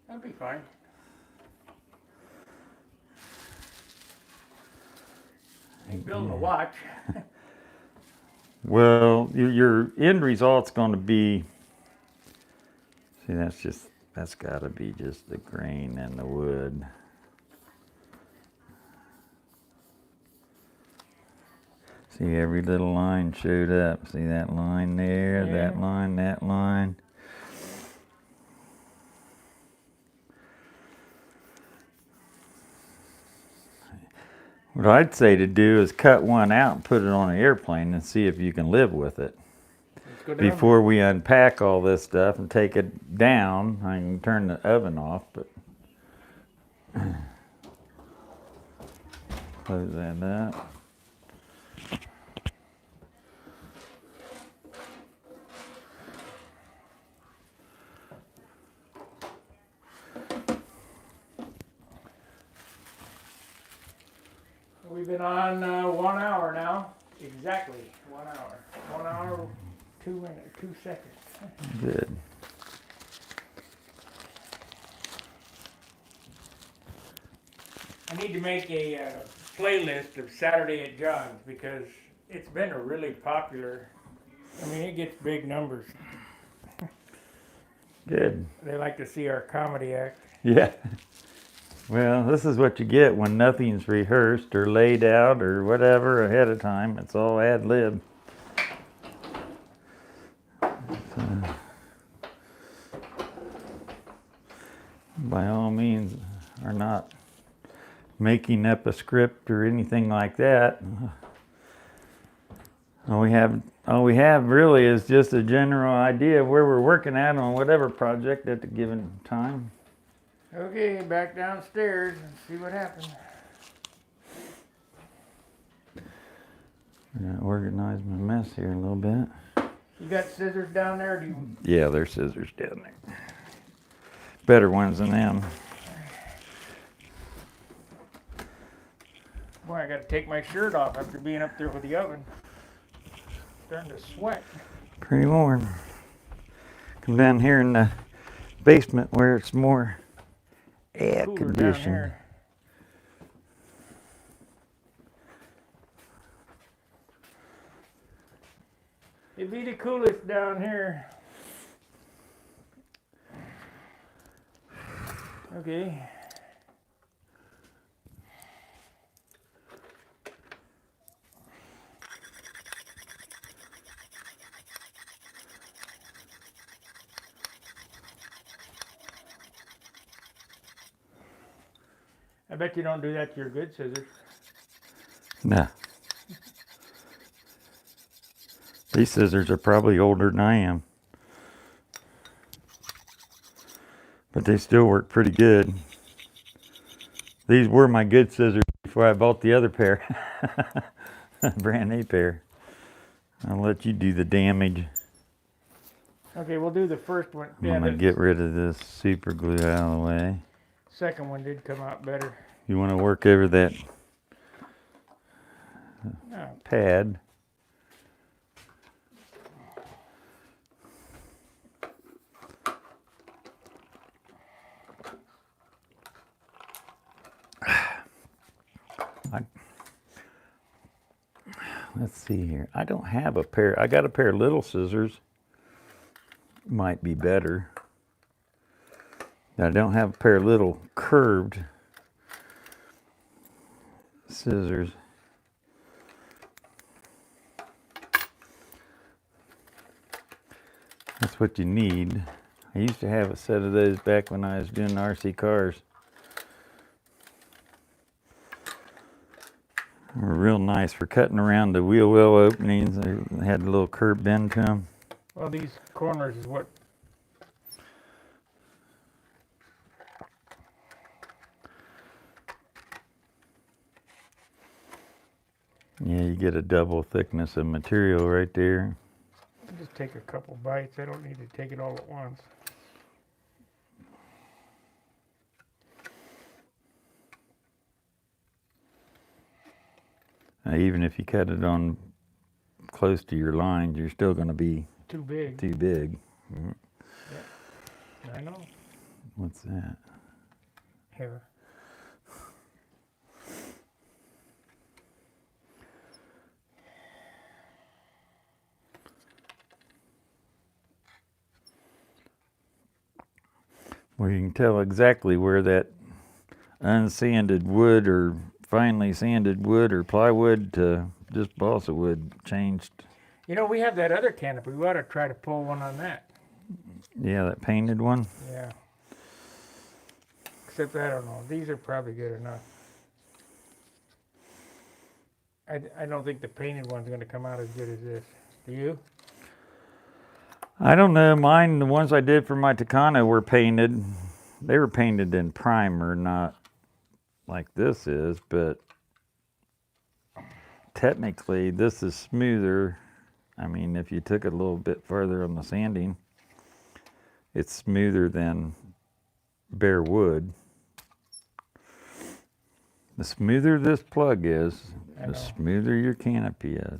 That'll be fine. Ain't building a watch.
Well, your end result's going to be. See, that's got to be just the grain and the wood. See, every little line showed up. See that line there,
Yeah.
that line, that line. What I'd say to do is cut one out and put it on an airplane and see if you can live with it.
Let's go down.
Before we unpack all this stuff and take it down, I can turn the oven off, but close that up.
We've been on 1 hour now. Exactly 1 hour. 1 hour, 2 minutes, 2 seconds.
Good.
I need to make a playlist of Saturday at John's because it's been a really popular. I mean, it gets big numbers.
Good.
They like to see our comedy act.
Yeah. Well, this is what you get when nothing's rehearsed or laid out or whatever ahead of time. It's all ad lib. By all means, are not making up a script or anything like that. All we have really is just a general idea of where we're working at on whatever project at the given time.
Okay, back downstairs and see what happens.
I'm gonna organize my mess here a little bit.
You got scissors down there? Or do you?
Yeah, there's scissors down there. Better ones than them.
Boy, I got to take my shirt off after being up there with the oven. Starting to sweat.
Pretty warm. Come down here in the basement where it's more air
Cooler down
conditioned.
here. It'd be the coolest down here. Okay. I bet you don't do that to your good scissors.
Nah. These scissors are probably older than I am. But they still work pretty good. These were my good scissors before I bought the other pair. Brand new pair. I'll let you do the damage.
Okay, we'll do the first one.
I'm gonna get rid of this super glue out of the way.
Second one did come out better.
You want to work over that
Oh,
pad. Let's see here. I don't have a pair. I got a pair of little scissors. Might be better. I don't have a pair of little curved scissors. That's what you need. I used to have a set of those back when I was doing RC cars. They were real nice for cutting around the wheel well openings. They had a little curb bend to them.
well, these corners is what.
Yeah, you get a double thickness of material right there.
Just take a couple bites. I don't need to take it all at once.
Even if you cut it on close to your lines, you're still going to be
Too big.
too big.
I know.
What's that?
Here.
Where you can tell exactly where that unsanded wood or finely sanded wood or plywood to just balsa wood changed.
You know, we have that other canopy. We ought to try to pull one on that.
Yeah, that painted one.
Yeah. Except I don't know. These are probably good enough. I don't think the painted one's going to come out as good as this. Do you?
I don't know. Mine, the ones I did for my Takano were painted. They were painted in primer, not like this is, but technically this is smoother. I mean, if you took it a little bit further on the sanding, it's smoother than bare wood. The smoother this plug is, the smoother your canopy is.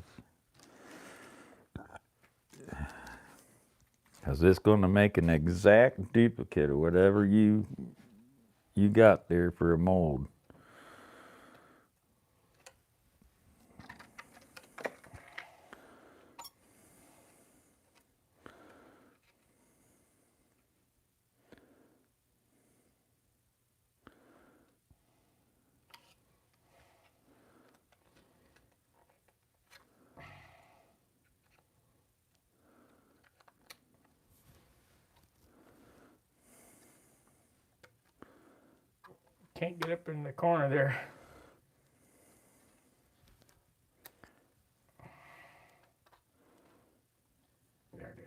Because it's going to make an exact duplicate of whatever you got there for a mold.
Can't get up in the corner there. There it is.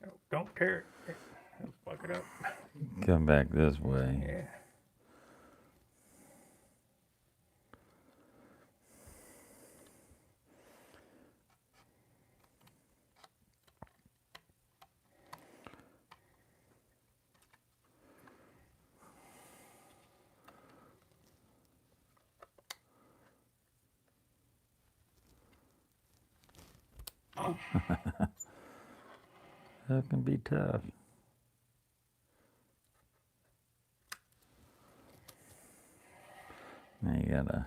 Oh, don't tear it. Fuck it up.
Come back this way.
Yeah.
That can be tough. Now you gotta.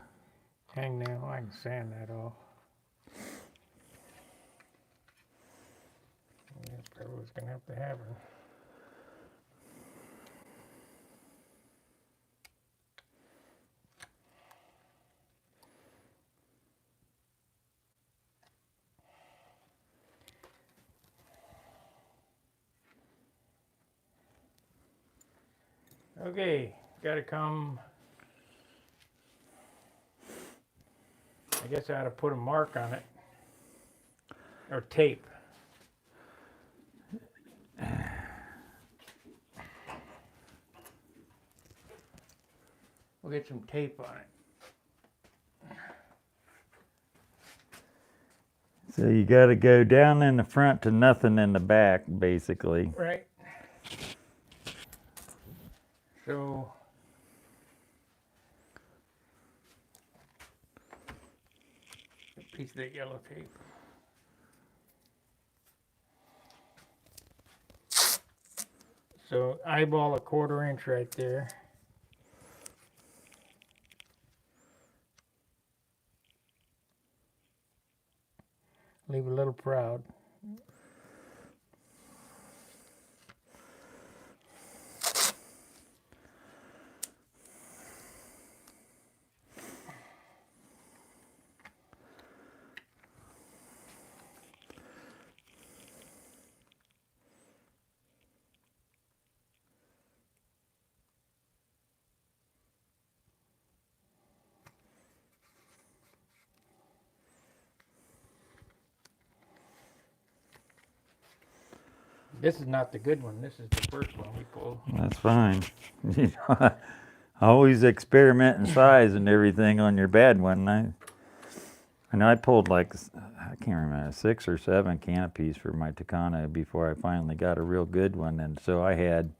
Hang nail. I can sand that off. That's probably what's gonna have to happen. Okay, gotta come. I guess I ought to put a mark on it. Or tape. We'll get some tape on it.
So you got to go down in the front to nothing in the back, basically.
Right. So a piece of that yellow tape. So eyeball a 1/4 inch right there. Leave a little proud. This is not the good one. This is the first one we pulled.
That's fine. Always experiment in size and everything on your bad one. I know I pulled like, I can't remember, 6 or 7 canopies for my Takano before I finally got a real good one. And so I had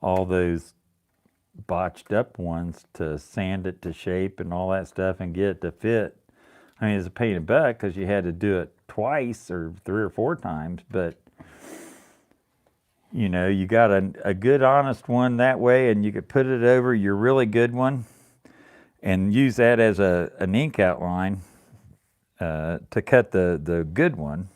all those botched up ones to sand it to shape and all that stuff and get it to fit. I mean, it's a pain in the butt because you had to do it twice or 3 or 4 times, but you know, you got a good honest one that way, and you could put it over your really good one and use that as an ink outline to cut the good one.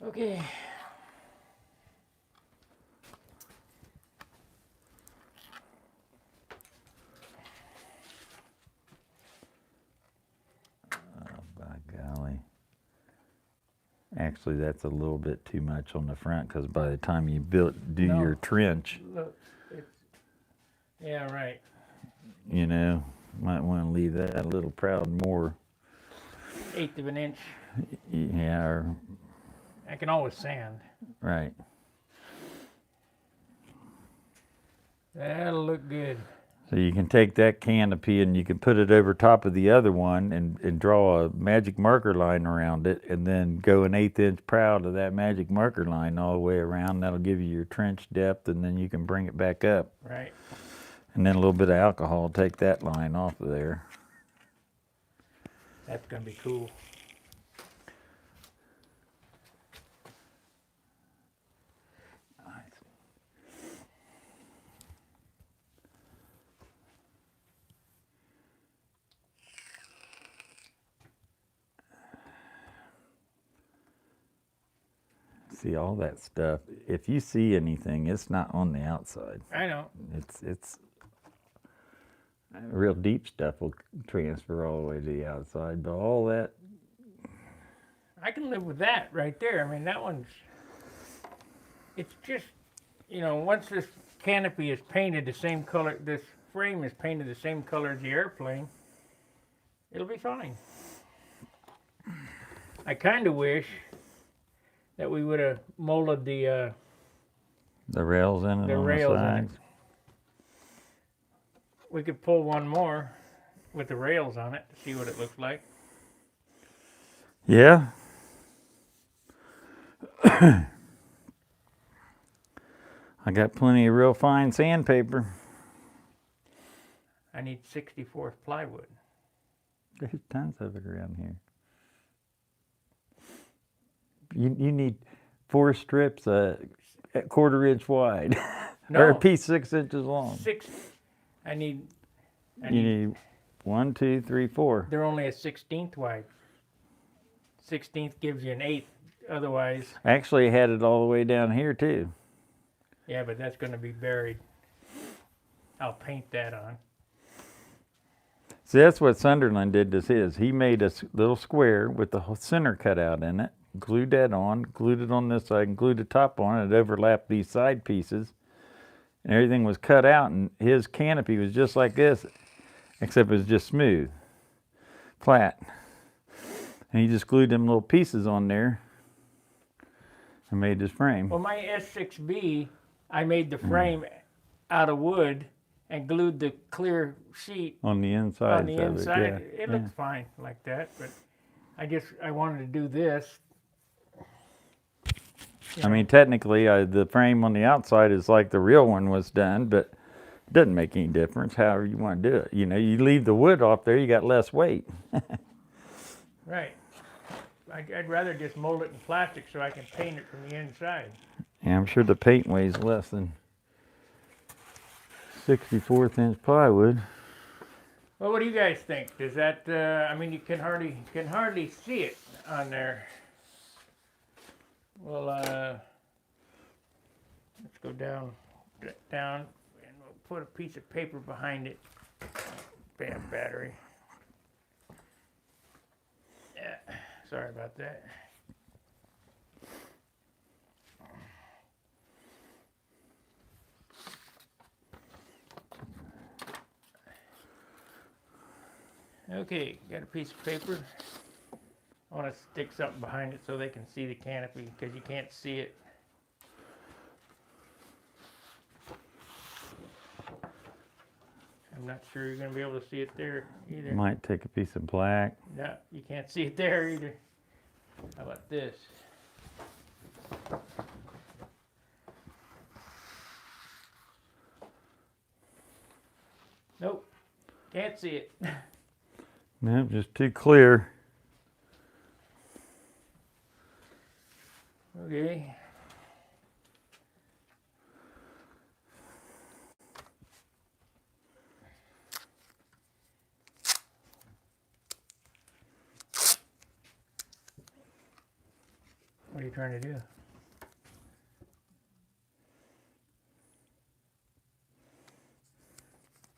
Okay.
By golly. Actually, that's a little bit too much on the front because by the time you do
No.
your trench,
Look, yeah, right.
you know, might want to leave that a little proud more.
1/8 of an inch.
Yeah, or,
I can always sand.
right.
That'll look good.
So you can take that canopy and you can put it over top of the other one and draw a magic marker line around it and then go an 1/8 inch proud of that magic marker line all the way around. That'll give you your trench depth and then you can bring it back up.
Right.
And then a little bit of alcohol, take that line off of there.
That's gonna be cool.
See all that stuff. If you see anything, it's not on the outside.
I know.
It's real deep stuff will transfer all the way to the outside, but all that.
I can live with that right there. I mean, that one's. It's just, once this canopy is painted the same color, this frame is painted the same color as the airplane, it'll be fine. I kind of wish that we would have molded the
rails in it
the
on
rails
the
in it.
sides.
We could pull one more with the rails on it to see what it looks like.
Yeah. I got plenty of real fine sandpaper.
I need 64th plywood.
There's tons of it around here. You need 4 strips a quarter inch wide, or a
No,
piece 6 inches long.
6. I need.
You need 1, 2, 3, 4.
They're only a 16th wide. 16th gives you an 8th. Otherwise,
I actually had it all the way down here too.
yeah, but that's going to be buried. I'll paint that on.
See, that's what Sunderland did to his. He made a little square with the center cut out in it, glued that on, glued it on this side, and glued the top on it. It overlapped these side pieces, and everything was cut out, and his canopy was just like this, except it was just smooth, flat. And he just glued them little pieces on there and made this frame.
Well, my S6B, I made the frame out of wood and glued the clear sheet
On the inside.
on the
of
inside.
It, yeah.
It looks fine like that, but I wanted to do this.
I mean, technically, the frame on the outside is like the real one was done, but it doesn't make any difference however you want to do it. You leave the wood off there, you got less weight.
Right. I'd rather just mold it in plastic so I can paint it from the inside.
Yeah, I'm sure the paint weighs less than 64th inch plywood.
Well, what do you guys think? Does that? I mean, you can hardly see it on there. Well, let's go down, and we'll put a piece of paper behind it. Bam, battery. Yeah, sorry about that. Okay, got a piece of paper. I want to stick something behind it so they can see the canopy because you can't see it. I'm not sure you're going to be able to see it there either.
Might take a piece of black.
No, you can't see it there either. How about this? Nope, can't see it.
Nope, just too clear.
Okay. What are you trying to do?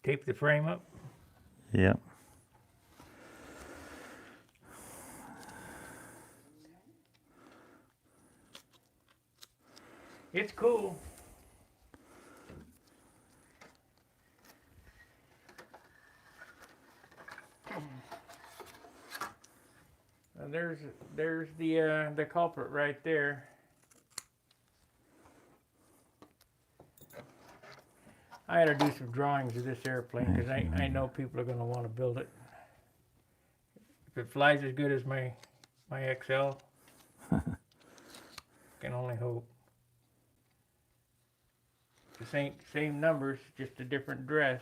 Tape the frame up?
Yep.
It's cool. There's the culprit right there. I had to do some drawings of this airplane because I know people are going to want to build it. If it flies as good as my XL, can only hope. The same numbers, just a different dress.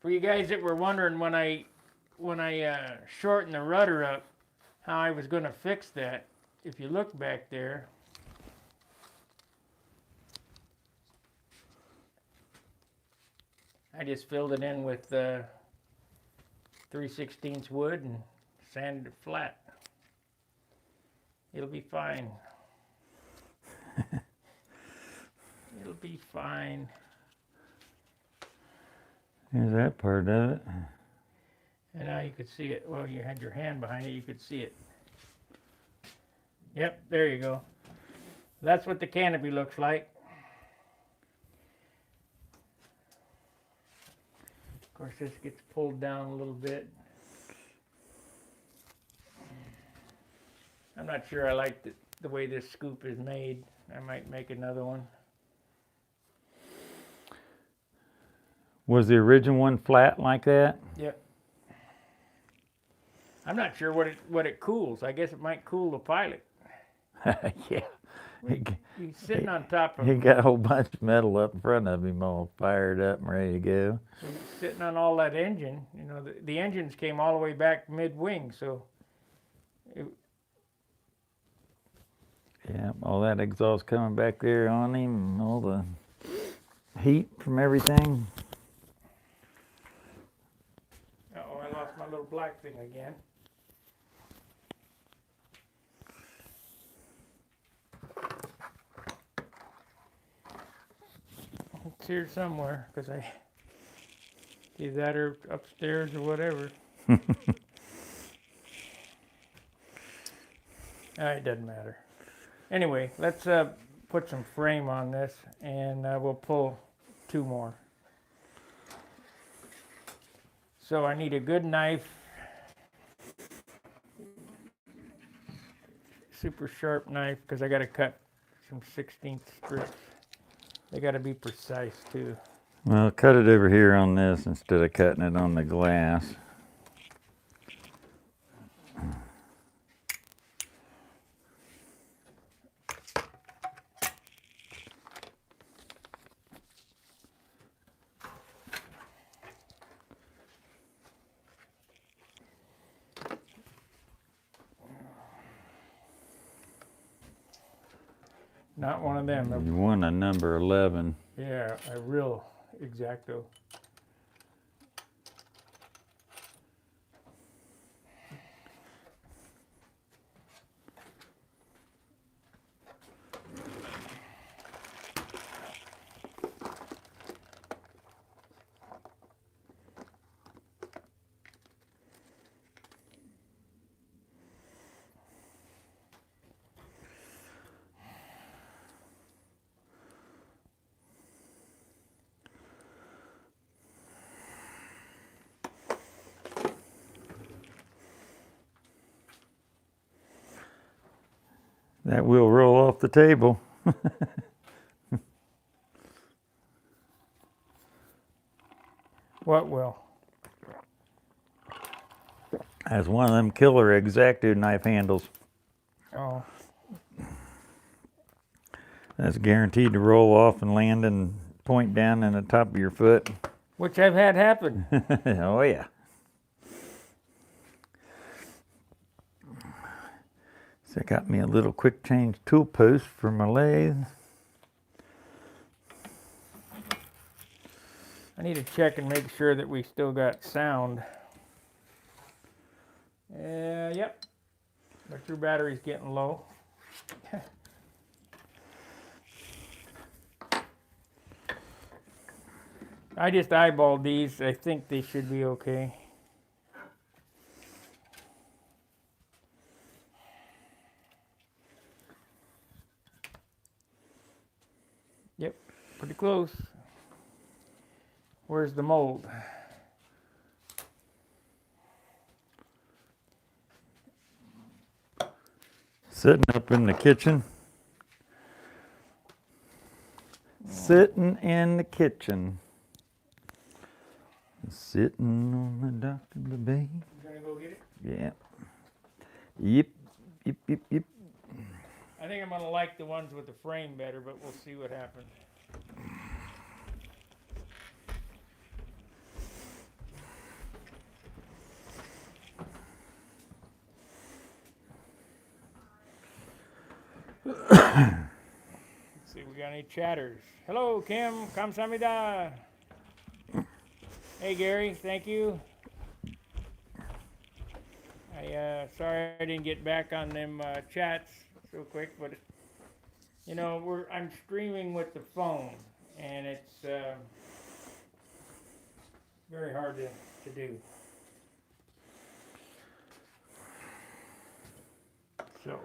For you guys that were wondering when I shortened the rudder up, how I was going to fix that, if you look back there, I just filled it in with 3/16 wood and sanded it flat. It'll be fine. It'll be fine.
Here's that part of it.
And now you could see it. Well, you had your hand behind it, you could see it. Yep, there you go. That's what the canopy looks like. Of course, this gets pulled down a little bit. I'm not sure I like the way this scoop is made. I might make another one.
Was the original one flat like that?
Yep. I'm not sure what it cools. I guess it might cool the pilot.
Yeah.
He's sitting on top of
He got a whole bunch of metal up in front of him all fired up and ready to go.
he's sitting on all that engine. You know, the engines came all the way back mid-wing, so
Yeah, all that exhaust coming back there on him and all the heat from everything.
uh-oh, I lost my little black thing again. It's here somewhere, because either that or upstairs or whatever. It doesn't matter. Anyway, let's put some frame on this, and we'll pull 2 more. So I need a good knife, super sharp knife, because I got to cut some 16th strips. They got to be precise too.
Well, cut it over here on this instead of cutting it on the glass.
Not one of them.
You want a number 11.
Yeah, a real X-Acto.
That will roll off the table.
What will?
That's one of them killer X-Acto knife handles.
Oh,
That's guaranteed to roll off and land and point down in the top of your foot.
which I've had happen.
Oh yeah. So I got me a little quick change tool post for my lathe.
I need to check and make sure that we still got sound. Yep. My true battery's getting low. I just eyeballed these. I think they should be okay. Yep, pretty close. Where's the mold?
Sitting up in the kitchen. Sitting in the kitchen. Sitting on the dock of the bay.
You gonna go get it?
Yeah. Yep. Yep, yep, yep.
I think I'm gonna like the ones with the frame better, but we'll see what happens. Let's see, we got any chatters? Hello, Kim. Kamsamida. Hey Gary, thank you. Sorry I didn't get back on them chats so quick, but you know I'm streaming with the phone, and it's very hard to do. So.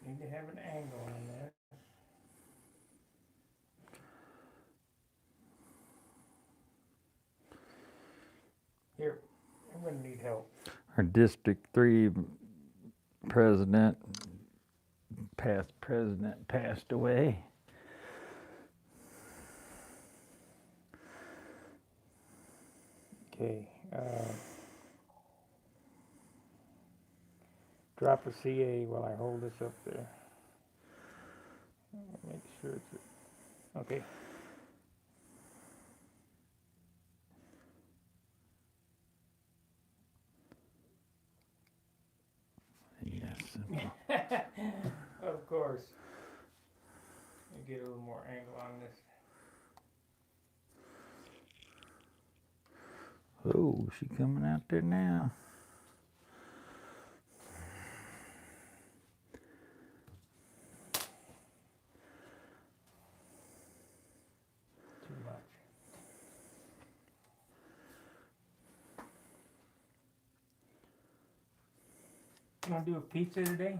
Need to have an angle on that. Here, I'm gonna need help.
Our District 3 president, past president, passed away.
Okay. Drop a CA while I hold this up there. Make sure it's okay.
Yes.
Of course. Let me get a little more angle on this.
Oh, she coming out there now.
Too much. You want to do a pizza today?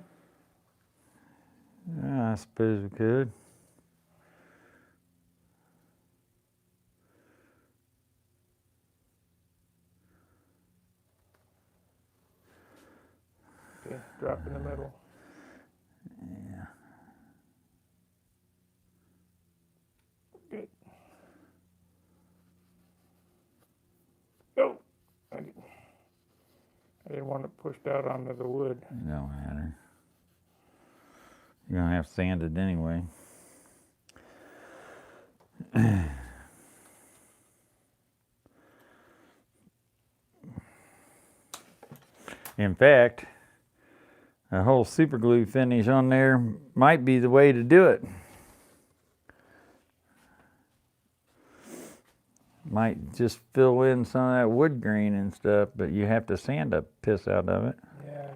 Yeah, I suppose we could.
Okay, drop in the middle.
Yeah.
Good. Go. I didn't want it pushed out onto the wood.
It don't matter. You're gonna have to sand it anyway. In fact, a whole super glue finish on there might be the way to do it. Might just fill in some of that wood grain and stuff, but you have to sand the piss out of it.
Yeah.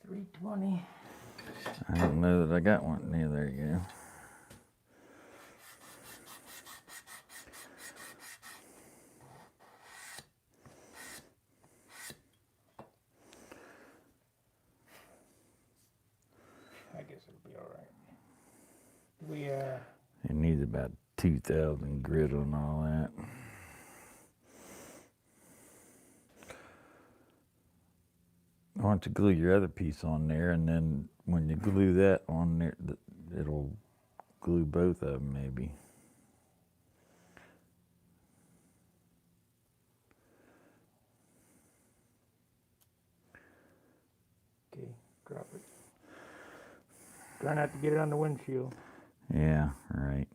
$3.20.
I don't know that I got one. Yeah, there you go.
I guess it'll be all right.
It needs about 2,000 grit on all that. Why don't you glue your other piece on there, and then when you glue that on there, it'll glue both of them maybe.
Okay, drop it. Try not to get it on the windshield.
Yeah, right.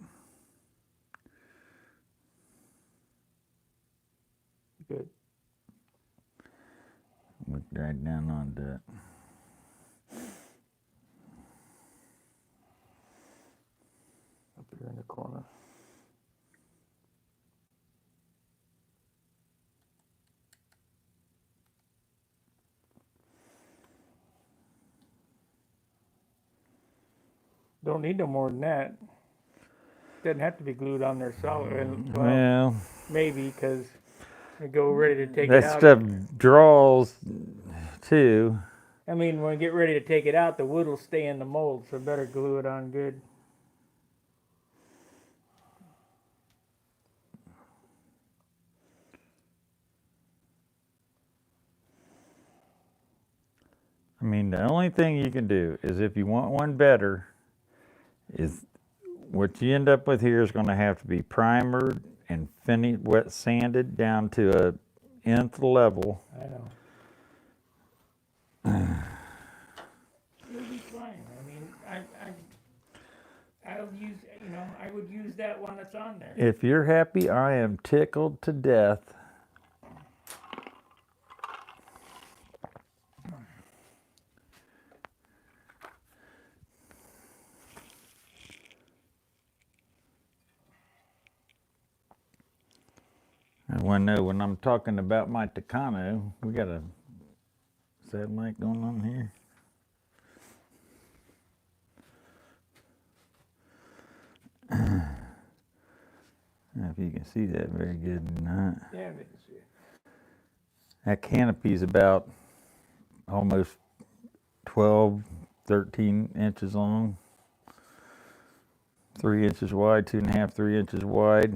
Good.
Look right down on that.
Up there in the corner. Don't need no more than that. Doesn't have to be glued on there solid. And,
Well,
maybe because we go ready to take it
that
out.
stuff draws too.
I mean, when we get ready to take it out, the wood will stay in the mold, so better glue it on good.
I mean, the only thing you can do is if you want one better, is what you end up with here is going to have to be primered and finished, wet sanded down to a nth level.
I know. It'll be fine. I mean, I'll use, I would use that one that's on there.
If you're happy, I am tickled to death. I want to know when I'm talking about my Takano, we got a satellite going on here. I don't know if you can see that very good or not.
Yeah, they can see it.
That canopy is about almost 12, 13 inches long, 3 inches wide, 2.5, 3 inches wide,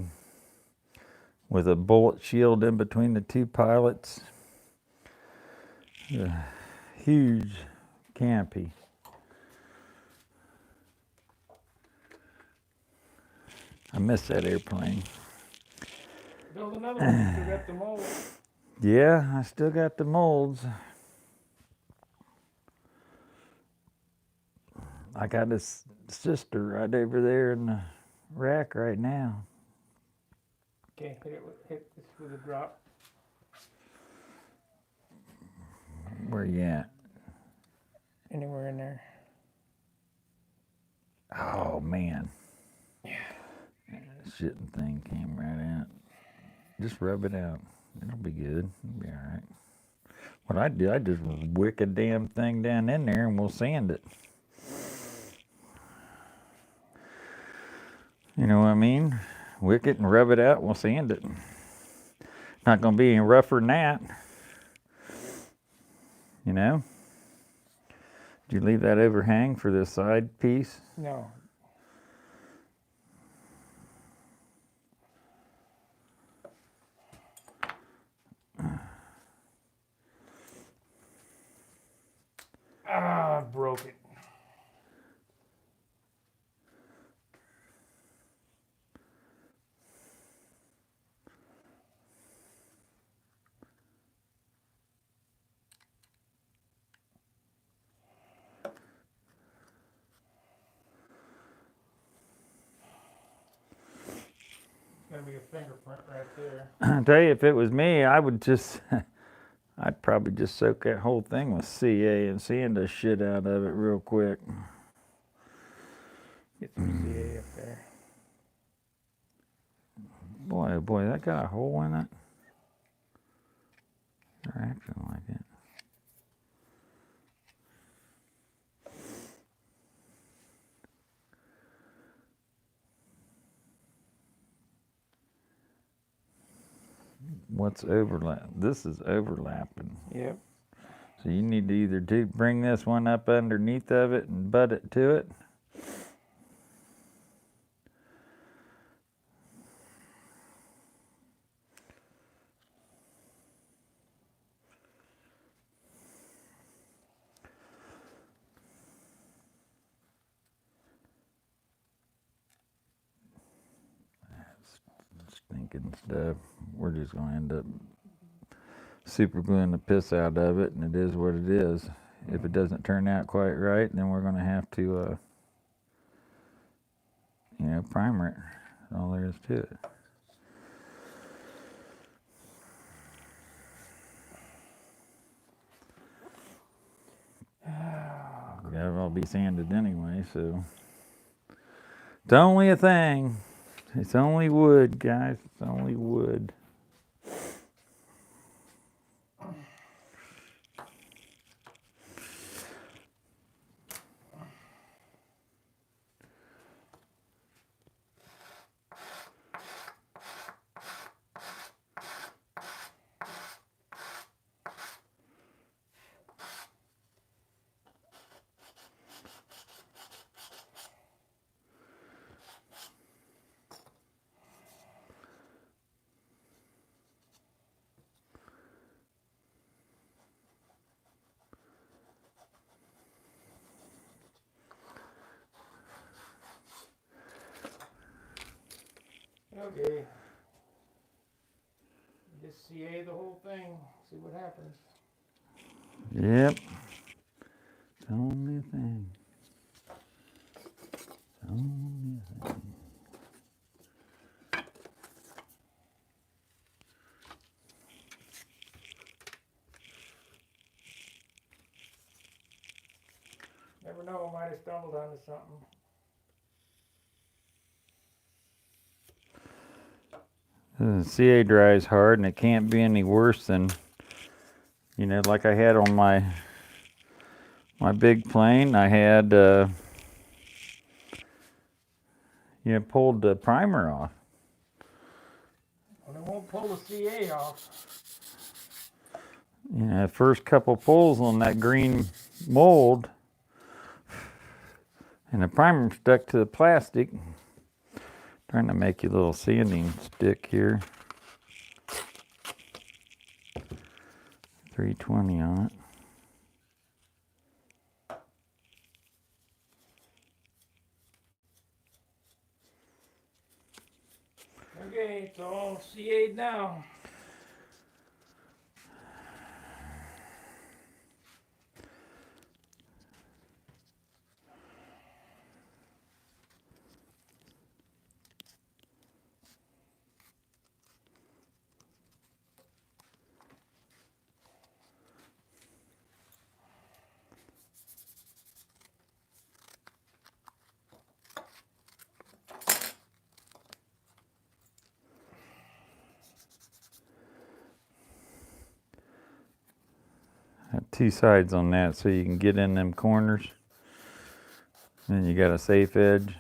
with a bullet shield in between the two pilots. A huge canopy. I miss that airplane.
Build another one. You got the mold.
Yeah, I still got the molds. I got his sister right over there in the rack right now.
Okay, hit this with a drop.
Where you at?
Anywhere in there.
Oh man.
Yeah.
Shitting thing came right out. Just rub it out. It'll be good. It'll be alright. What I do, I just wick a damn thing down in there and we'll sand it. You know what I mean? Wick it and rub it out and we'll sand it. Not gonna be any rougher than that. You know? Did you leave that overhang for the side piece?
No. Ah, broke it. Gonna be a fingerprint right there.
I tell you, if it was me, I would just, I'd probably just soak that whole thing with CA and sand the shit out of it real quick.
Get some CA up there.
Boy, oh boy, that got a hole in it. They're acting like it. What's overlap? This is overlapping.
Yep.
So you need to either bring this one up underneath of it and butt it to it. Stinking stuff. We're just going to end up super gluing the piss out of it, and it is what it is. If it doesn't turn out quite right, then we're going to have to, primer it. That's all there is to it. That'll all be sanded anyway, so it's only a thing. It's only wood, guys. It's only wood.
Okay. Just CA the whole thing. See what happens.
Yep. Only thing. Only thing.
Never know, I might have stumbled onto something.
The CA dries hard, and it can't be any worse than, you know, like I had on my big plane. I had, pulled the primer off.
Well, it won't pull the CA off.
You know, first couple pulls on that green mold, and the primer stuck to the plastic. Trying to make you a little sanding stick here. 320 on it.
Okay, it's all CA'd now.
Have two sides on that so you can get in them corners. Then you got a safe edge.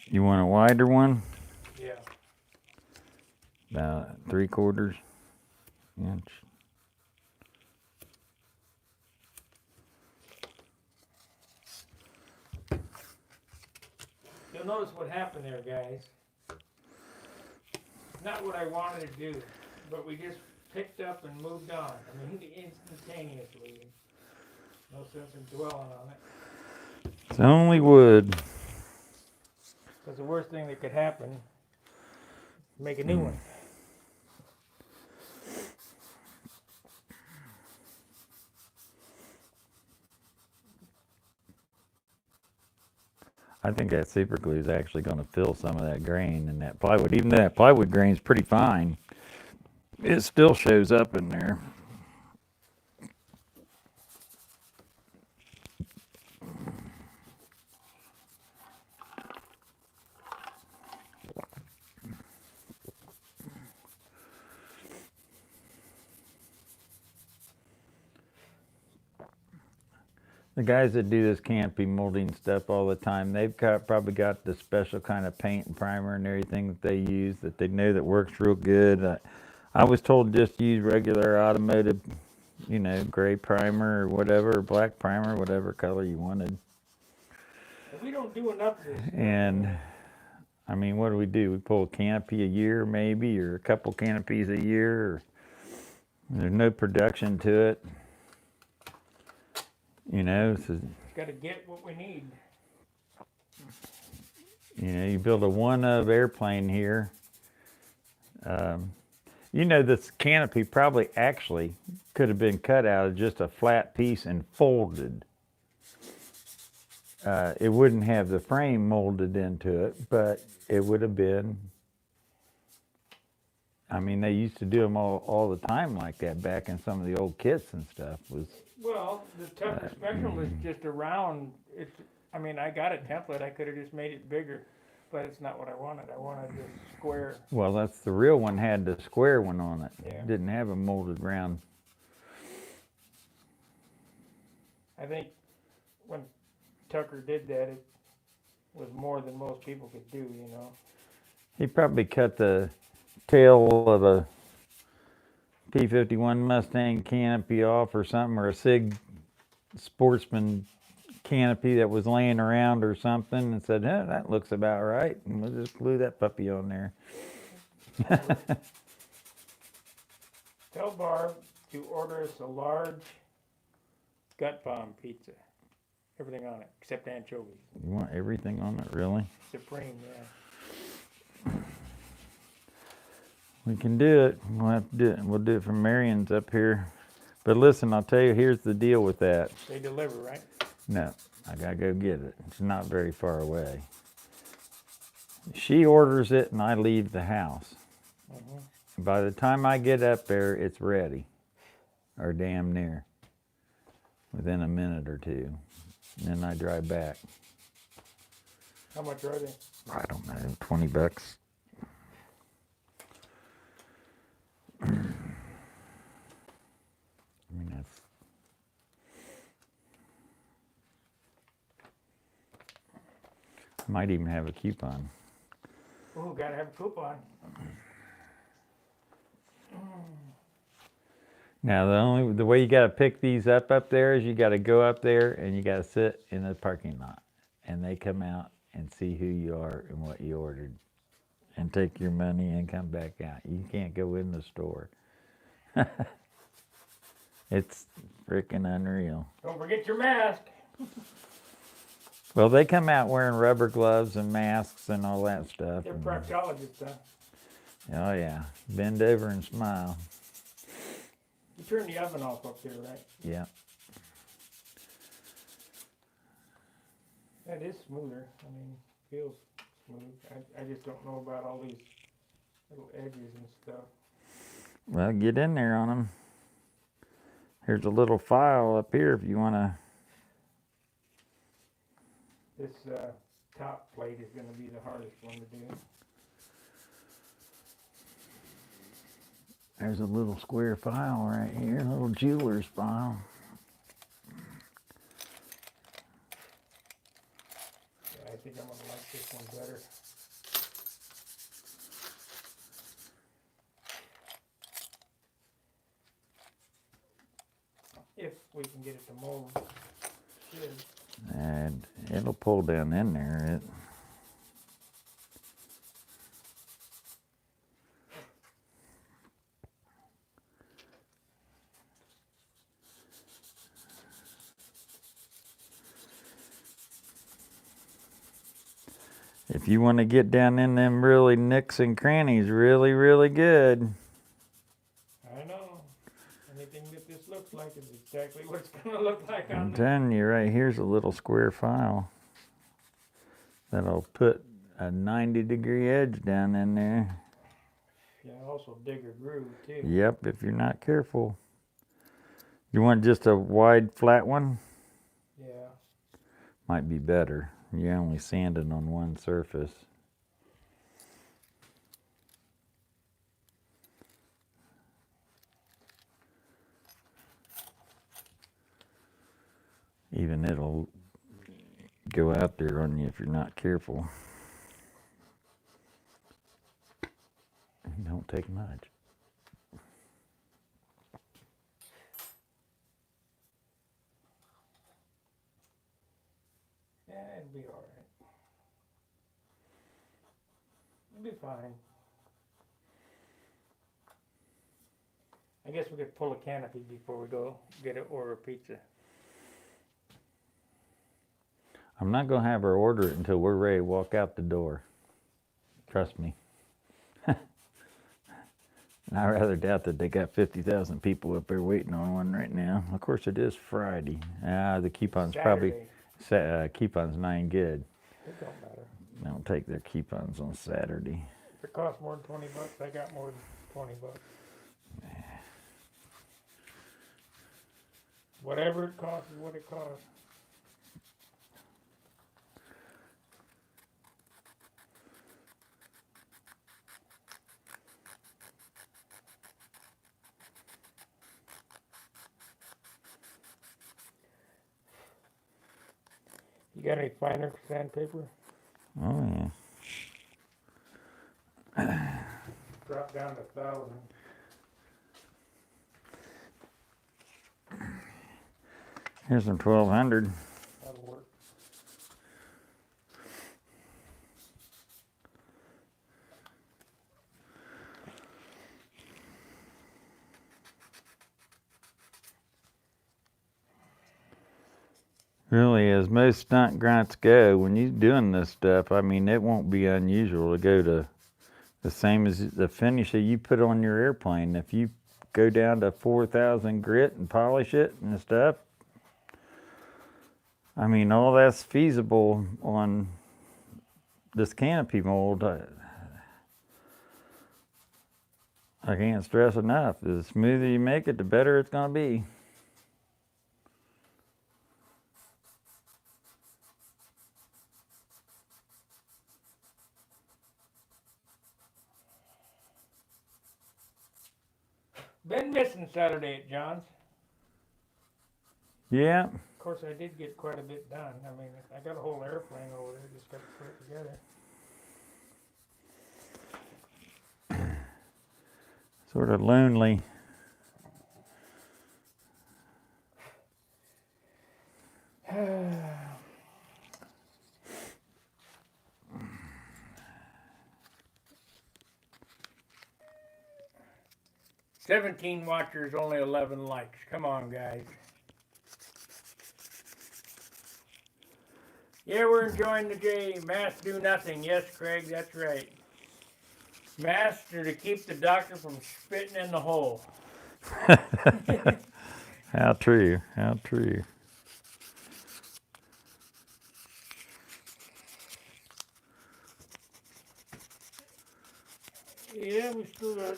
You want a wider one?
Yeah.
About 3/4 inch.
You'll notice what happened there, guys. Not what I wanted to do, but we just picked up and moved on. I mean, instantaneously. No sense in dwelling on it.
It's only wood.
Because the worst thing that could happen is make a new one.
I think that super glue is actually going to fill some of that grain in that plywood. Even though that plywood grain is pretty fine, it still shows up in there. The guys that do this canopy molding stuff all the time, they've probably got the special kind of paint and primer and everything that they use that they know that works real good. I was told just use regular automotive, gray primer or whatever, or black primer, whatever color you wanted.
We don't do enough of this.
And I mean, what do? We pull a canopy a year maybe, or a couple canopies a year. There's no production to it. So,
Got to get what we need.
You build a one-of airplane here. This canopy probably actually could have been cut out of just a flat piece and folded. It wouldn't have the frame molded into it, but it would have been. I mean, they used to do them all the time like that back in some of the old kits and stuff.
Well, the Tucker Spectrum was just around. I got a template. I could have just made it bigger, but it's not what I wanted. I wanted this square.
Well, that's the real one had the square one on it.
Yeah.
It didn't have a molded round.
I think when Tucker did that, it was more than most people could do,
He probably cut the tail of a P-51 Mustang canopy off or something, or a SIG Sportsman canopy that was laying around or something and said, that looks about right. And we'll just glue that puppy on there.
Tell Barb to order us a large gut bomb pizza. Everything on it, except anchovies.
You want everything on it, really?
Supreme, yeah.
We can do it. We'll have to do it. We'll do it from Marion's up here. But listen, I'll tell you, here's the deal with that.
They deliver, right?
No, I gotta go get it. It's not very far away. She orders it and I leave the house. By the time I get up there, it's ready. Or damn near. Within a minute or two. And then I drive back.
How much are they?
I don't know, $20. I mean, that's... Might even have a coupon.
Ooh, gotta have a coupon.
Now the way you gotta pick these up there is you gotta go up there and you gotta sit in the parking lot, and they come out and see who you are and what you ordered, and take your money and come back out. You can't go in the store. It's freaking unreal.
Don't forget your mask.
Well, they come out wearing rubber gloves and masks and all that stuff.
They're proctologists, huh?
Oh yeah, bend over and smile.
You turn the oven off up there, right?
Yeah.
That is smoother. I mean, feels smooth. I just don't know about all these little edges and stuff.
Well, get in there on them. Here's a little file up here if you want to.
This top plate is going to be the hardest one to do.
There's a little square file right here, a little jeweler's file.
Yeah, I think I'm going to like this one better. If we can get it to mold. Should.
And it'll pull down in there. If you want to get down in them really nicks and crannies really, really good.
I know. Anything that this looks like is exactly what it's going to look like on
I'm
there.
telling you, right here's a little square file that'll put a 90-degree edge down in there.
Yeah, also dig a groove too.
Yep, if you're not careful. You want just a wide, flat one?
Yeah.
Might be better. You're only sanding on one surface. Even it'll go out there on you if you're not careful. It don't take much.
Yeah, it'll be all right. It'll be fine. I guess we could pull a canopy before we go get an order of pizza.
I'm not going to have her order it until we're ready to walk out the door. Trust me. And I rather doubt that they got 50,000 people up there waiting on one right now. Of course, it is Friday. The coupon's
Saturday.
probably, coupon's not any good.
It don't matter.
They don't take their coupons on Saturday.
If it costs more than $20, I got more than $20. Whatever it costs is what it costs. You got any finer sandpaper?
Oh, yeah.
Drop down to 1,000.
Here's some 1,200.
That'll work.
Really, as most stunt grunts go, when you're doing this stuff, I mean, it won't be unusual to go to the same as the finish that you put on your airplane. If you go down to 4,000 grit and polish it and stuff, I mean, all that's feasible on this canopy mold. I can't stress enough. The smoother you make it, the better it's going to be.
Been missing Saturday at John's.
Yeah.
Of course, I did get quite a bit done. I mean, I got a whole airplane over there. Just got to put it together.
Sort of lonely.
"17 watchers, only 11 likes. Come on, guys." Yeah, we're enjoying the day. Masks do nothing. Yes, Craig, that's right. Masks are to keep the doctor from spitting in the hole.
How true. How true.
Yeah, we still got.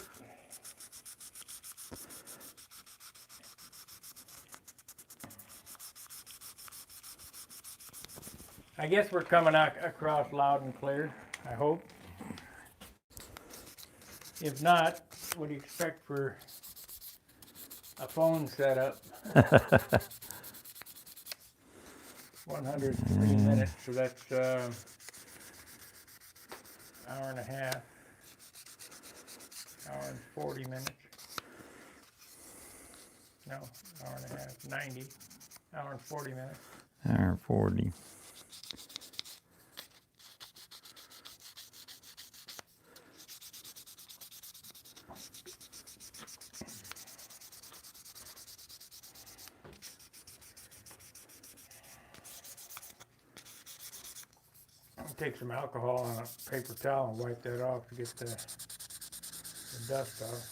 I guess we're coming out across loud and clear. I hope. If not, what do you expect for a phone setup? 103 minutes, so that's hour and a half, hour and 40 minutes. No, hour and a half, 90, hour and 40 minutes.
Hour and 40.
Take some alcohol on a paper towel and wipe that off to get the dust off.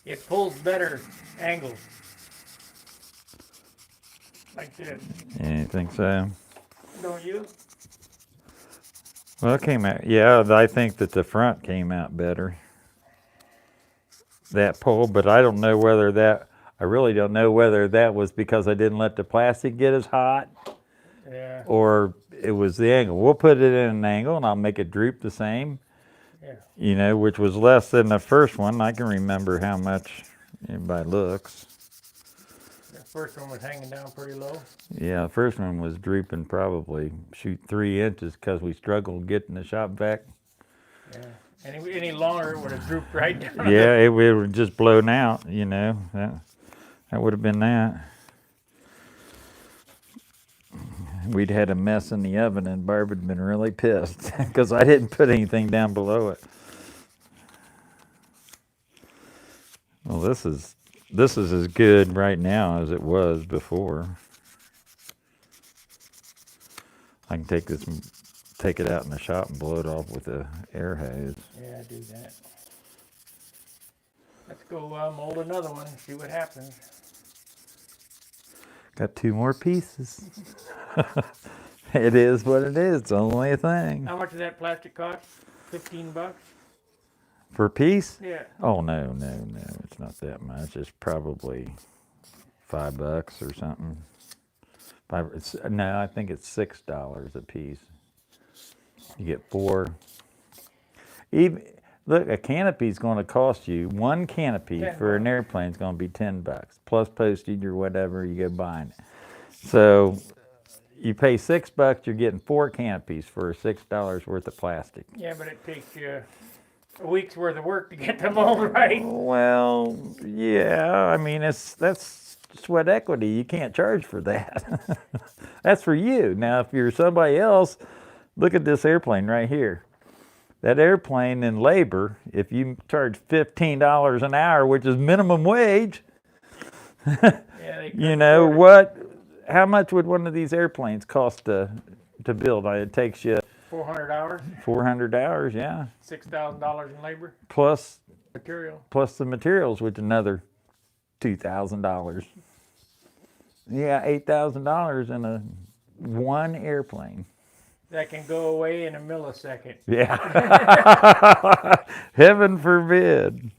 It pulls better angles. Like this.
Yeah, you think so?
Don't you?
Well, it came out. Yeah, I think that the front came out better. That pull, but I don't know whether that. I really don't know whether that was because I didn't let the plastic get as hot,
Yeah.
or it was the angle. We'll put it in an angle, and I'll make it droop the same.
Yeah.
You know, which was less than the first one. I can remember how much by looks.
The first one was hanging down pretty low.
Yeah, the first one was drooping probably 3 inches because we struggled getting the shop vac.
Yeah. Any longer, it would have drooped right down.
Yeah, it would have just blown out. You know, that would have been that. We'd had a mess in the oven, and Barb had been really pissed because I didn't put anything down below it. Well, this is as good right now as it was before. I can take it out in the shop and blow it off with a air hose.
Yeah, do that. Let's go mold another one and see what happens.
Got 2 more pieces. It is what it is. It's only a thing.
How much does that plastic cost? $15?
For a piece?
Yeah.
Oh, no. It's not that much. It's probably $5 or something. I think it's $6 a piece. You get 4. Look, a canopy is going to cost you, one canopy for an airplane is going to be $10 plus postage or whatever you go buying it. So you pay $6, you're getting 4 canopies for $6 worth of plastic.
Yeah, but it takes you a week's worth of work to get the mold right.
Well, yeah, I mean that's sweat equity. You can't charge for that. That's for you. Now, if you're somebody else, look at this airplane right here. that airplane in labor, if you charge $15 an hour, which is minimum wage,
Yeah, they
you
couldn't
know
afford it.
how much would one of these airplanes cost to build? It takes you
400 hours,
400 hours, yeah,
$6,000 in labor,
plus
material.
the materials, which another $2,000. Yeah, $8,000 in a one airplane.
That can go away in a millisecond.
Yeah. Heaven forbid.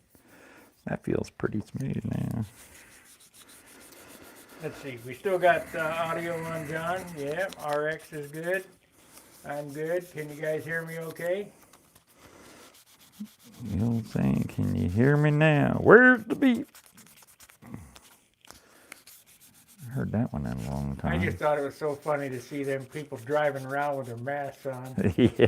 That feels pretty smooth now.
Let's see, we still got audio on John. Yeah, RX is good. I'm good. Can you guys hear me okay?
The old saying, can you hear me now? Where's the beat? I heard that one in a long
I
time.
just thought it was so funny to see them people driving around with their masks on.
Yeah.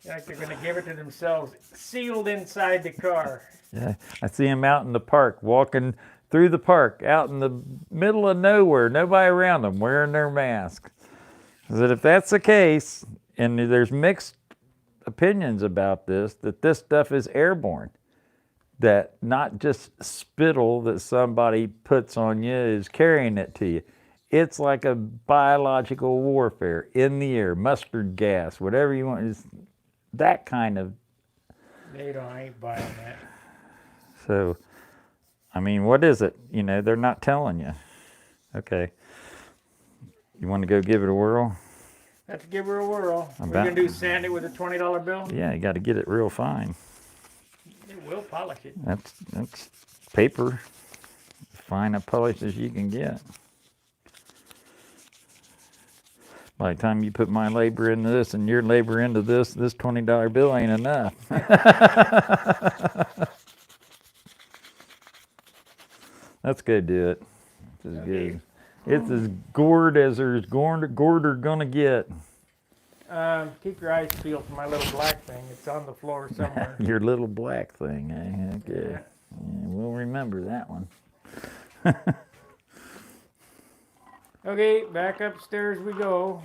Like they're going to give it to themselves, sealed inside the car.
Yeah. I see them out in the park, walking through the park, out in the middle of nowhere, nobody around them, wearing their mask. That if that's the case, and there's mixed opinions about this, that this stuff is airborne. That not just spittle that somebody puts on you is carrying it to you. It's like a biological warfare in the air, mustard gas, whatever you want. It's that kind of.
I ain't buying that.
So, I mean, what is it? You know, they're not telling you. Okay. You want to go give it a whirl?
Let's give her a whirl. We're
About-
going to do sand it with a $20 bill?
Yeah, you got to get it real fine.
We'll polish it.
That's paper, fine a polish as you can get. By the time you put my labor into this and your labor into this $20 bill ain't enough. Let's go do it. This is good. It's as gourd as there's gourder gonna get.
Keep your eyes peeled for my little black thing. It's on the floor somewhere.
Your little black thing, eh? Okay.
Yeah.
Yeah, we'll remember that one.
Okay, back upstairs we go.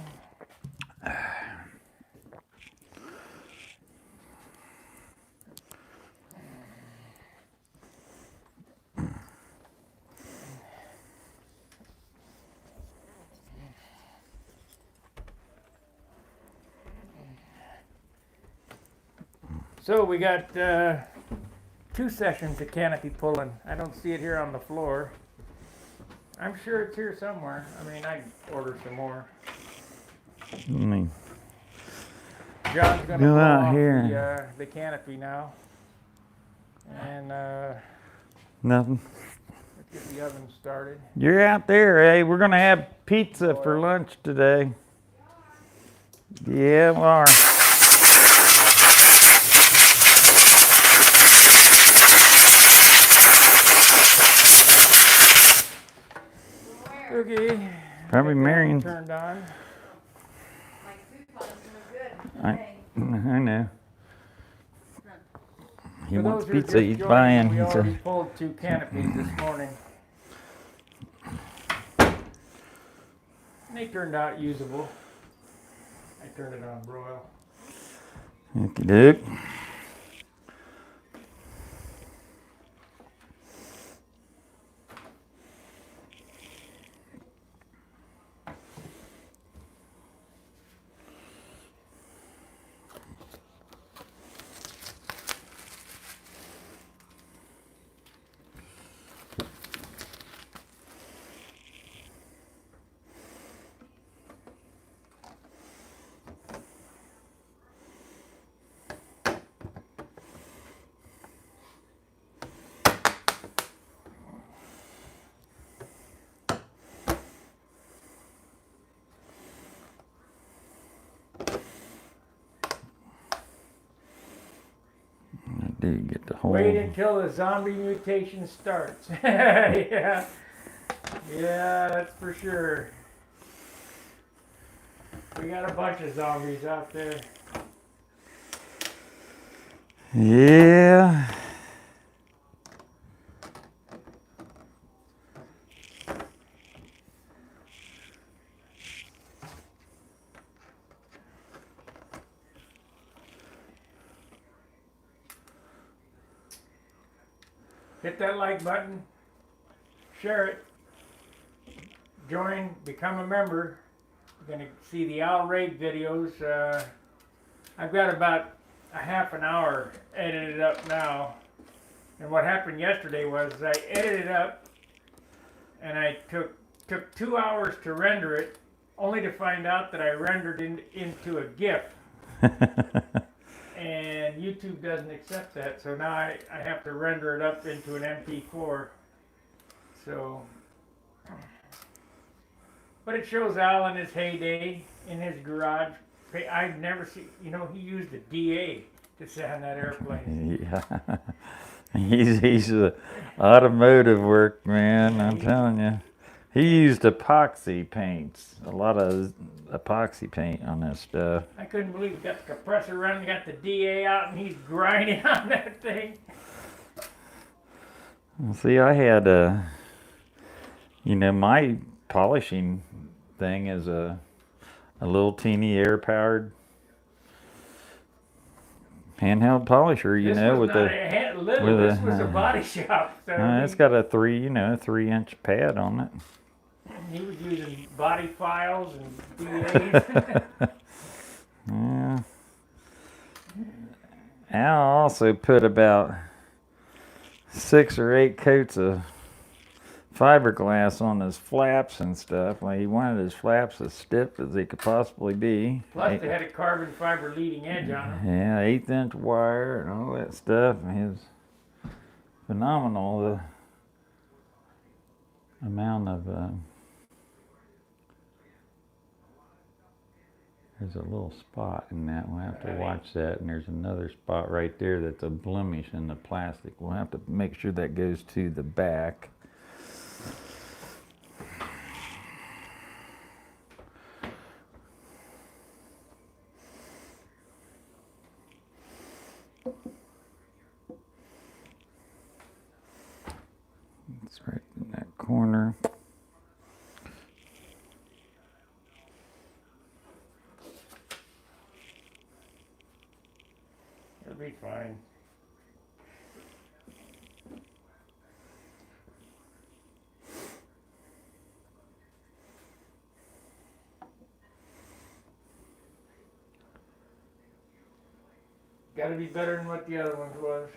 So we got 2 sessions of canopy pulling. I don't see it here on the floor. I'm sure it's here somewhere. I mean, I can order some more.
I mean,
John's gonna
Go
pull
out
off
here.
the canopy now. And
nothing.
let's get the oven started.
You're out there, eh? We're gonna have pizza for lunch today. Yeah, we are.
Okay.
Probably
Get that
Marion.
turned on.
I know. He
For
wants
those who are
pizza.
just
He's
joining,
buying.
We
He
already
said,
pulled 2 canopies this morning. They turned out usable. I turned it on broil.
"Okey doke." I do get the whole.
Wait until the zombie mutation starts. Yeah. Yeah, that's for sure. We got a bunch of zombies out there.
Yeah.
hit that like button, share it, join, become a member. You're going to see the Al Rabe videos. I've got about a half an hour edited up now. And what happened yesterday was I edited up and I took 2 hours to render it, only to find out that I rendered into a GIF. And YouTube doesn't accept that, so now I have to render it up into an MP4. So, but it shows Al in his heyday in his garage. I've never seen, he used a DA to sand that airplane.
Yeah. He's a automotive work, man, I'm telling you. He used epoxy paints, a lot of epoxy paint on that stuff.
I couldn't believe he got the compressor running, got the DA out, and he's grinding on that thing.
See, I had my polishing thing is a little teeny air-powered handheld polisher,
This was a body shop. So
it's got a 3-inch pad on it.
He was using body files and DAs.
Yeah. Al also put about 6 or 8 coats of fiberglass on his flaps and stuff. Like he wanted his flaps as stiff as they could possibly be.
Plus they had a carbon fiber leading edge on them.
Yeah, 1/8-inch wire and all that stuff. And it was phenomenal, the amount of there's a little spot in that. We'll have to watch that. And there's another spot right there that's a blemish in the plastic. We'll have to make sure that goes to the back. It's right in that corner.
It'll be fine. Got to be better than what the other ones was.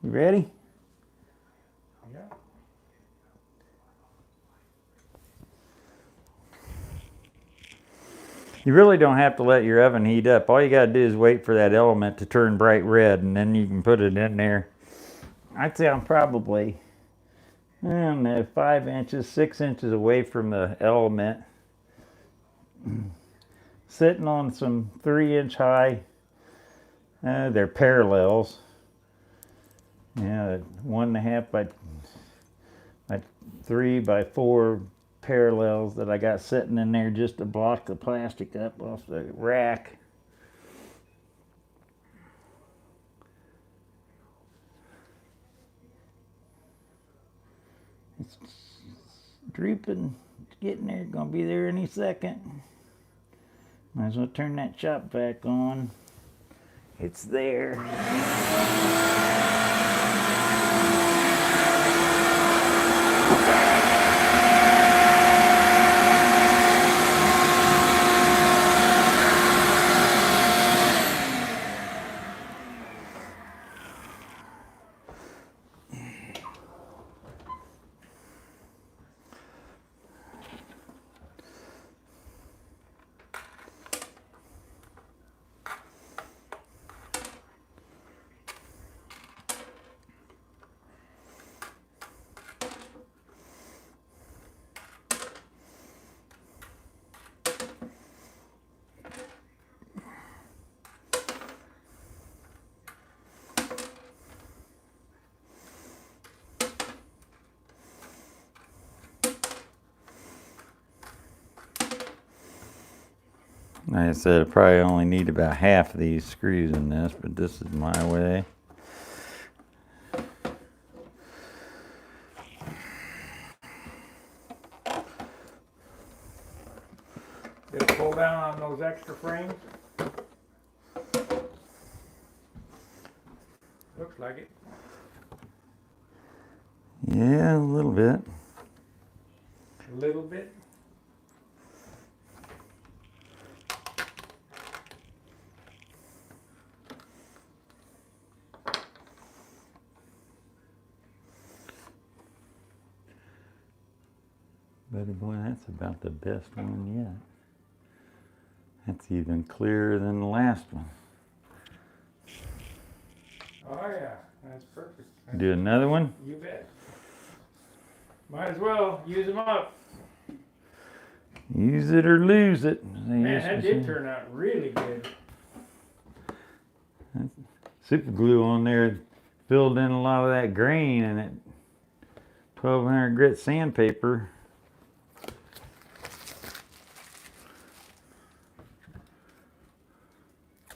You ready?
Yeah.
You really don't have to let your oven heat up. All you got to do is wait for that element to turn bright red, and then you can put it in there. I'd say I'm probably, 5 inches, 6 inches away from the element. Sitting on some 3-inch high, they're parallels. Yeah, 1.5 by 3 by 4 parallels that I got sitting in there just to block the plastic up off the rack. It's drooping, it's getting there, gonna be there any second. Might as well turn that shop vac on. It's there. Like I said, I probably only need about half of these screws in this, but this is my way.
Did it pull down on those extra frames? Looks like it.
Yeah, a little bit.
A little bit.
Buddy boy, that's about the best one yet. That's even clearer than the last one.
Oh yeah, that's perfect.
Do another one?
You bet. Might as well use them up.
Use it or lose it.
Man, that did turn out really good.
Super glue on there filled in a lot of that grain, and it 1200 grit sandpaper.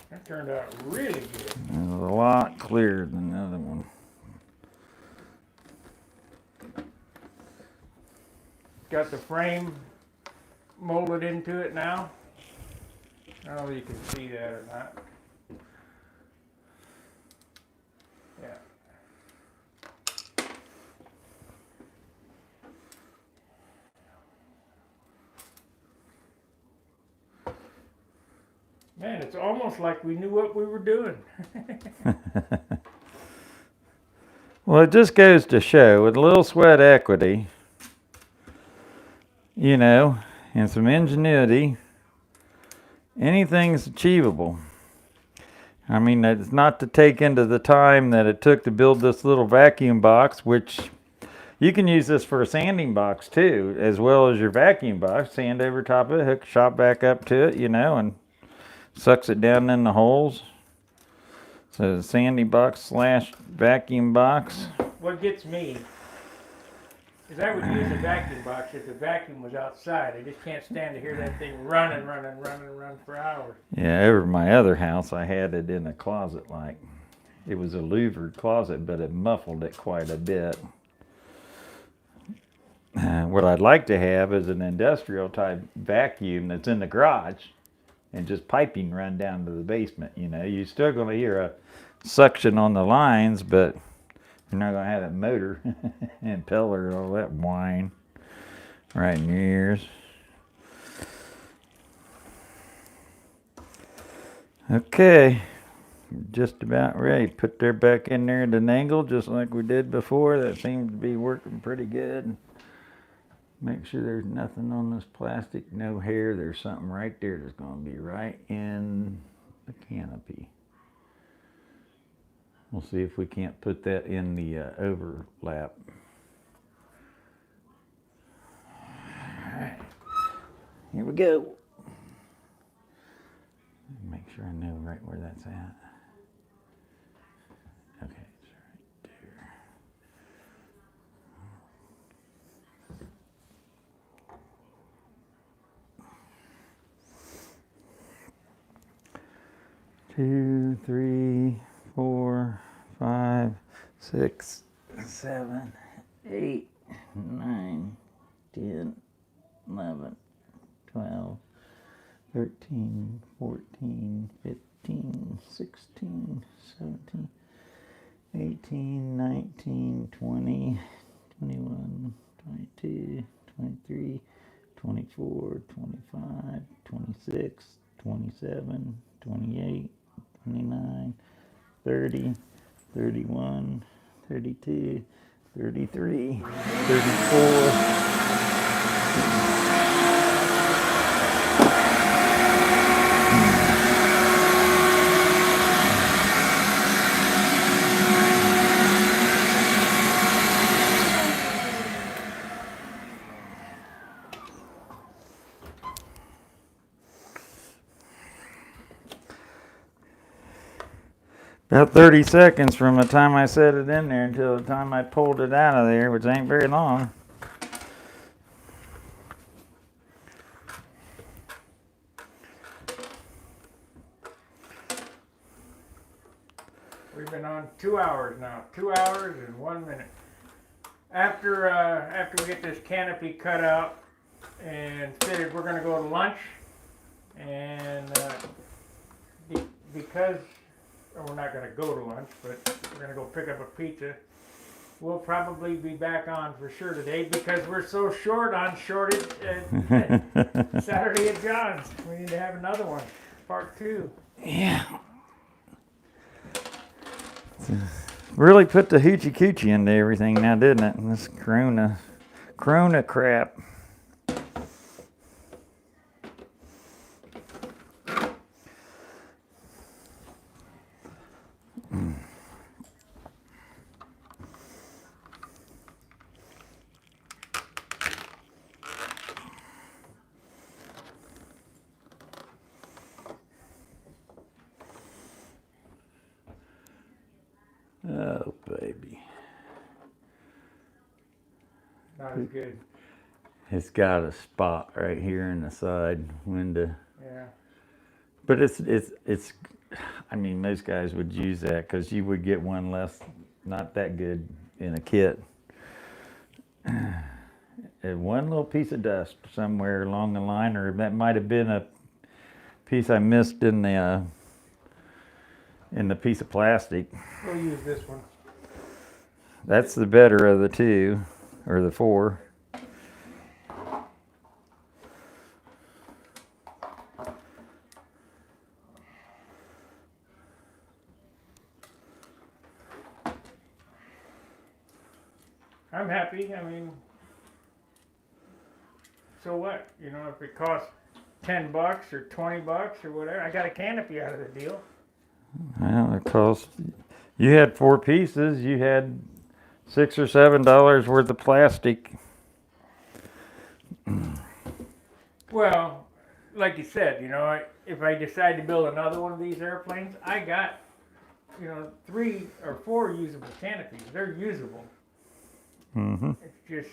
That turned out really good.
It was a lot clearer than the other one.
Got the frame molded into it now. I don't know if you can see that or not. Yeah. Man, it's almost like we knew what we were doing.
Well, it just goes to show with a little sweat equity, you know, and some ingenuity, anything's achievable. I mean, it's not to take into the time that it took to build this little vacuum box, which you can use this for a sanding box too, as well as your vacuum box. Sand over top of it, hook a shop back up to it, you know, and sucks it down in the holes. So the sanding box slash vacuum box.
What gets me is I would use a vacuum box if the vacuum was outside. I just can't stand to hear that thing run for hours.
Yeah, over my other house, I had it in a closet like. It was a louvered closet, but it muffled it quite a bit. What I'd like to have is an industrial type vacuum that's in the garage and just piping run down to the basement. You know, you're still going to hear a suction on the lines, but you're not going to have that motor and impeller and all that whine right in your ears. Okay, just about ready. Put that back in there at an angle just like we did before. That seems to be working pretty good. Make sure there's nothing on this plastic, no hair. There's something right there that's going to be right in the canopy. We'll see if we can't put that in the overlap. All right, here we go. Make sure I know right where that's at. Okay, it's right there. Two, three, 4, 5, 6, 7, 8, 9, 10, 11, 12, 13, 14, 15, 16, 17, 18, 19, 20, 21, 22, 23, 24, 25, 26, 27, 28, 29, 30, 31, 32, 33, 34. About 30 seconds from the time I set it in there until the time I pulled it out of there, which ain't very long.
We've been on 2 hours now. 2 hours and 1 minute. After we get this canopy cut out and fitted, we're going to go to lunch. And because we're not going to go to lunch, but we're going to go pick up a pizza, we'll probably be back on for sure today because we're so short on shortage at Saturday at John's. We need to have another one, part 2.
Yeah. Really put the hoochie coochie into everything now, didn't it? This Corona crap. Oh, baby.
Not as good.
It's got a spot right here in the side window.
Yeah.
But it's I mean, most guys would use that because you would get one less, not that good in a kit. And one little piece of dust somewhere along the line, or that might have been a piece I missed in the piece of plastic.
We'll use this one.
That's the better of the two, or the 4.
I'm happy. I mean, so what? You know, if it costs $10 or $20 or whatever, I got a canopy out of the deal.
Well, it cost. You had 4 pieces. You had $6 or $7 worth of plastic.
Well, like you said, you know, if I decide to build another one of these airplanes, I got, 3 or 4 usable canopies. They're usable.
Mm-hmm.
It's just,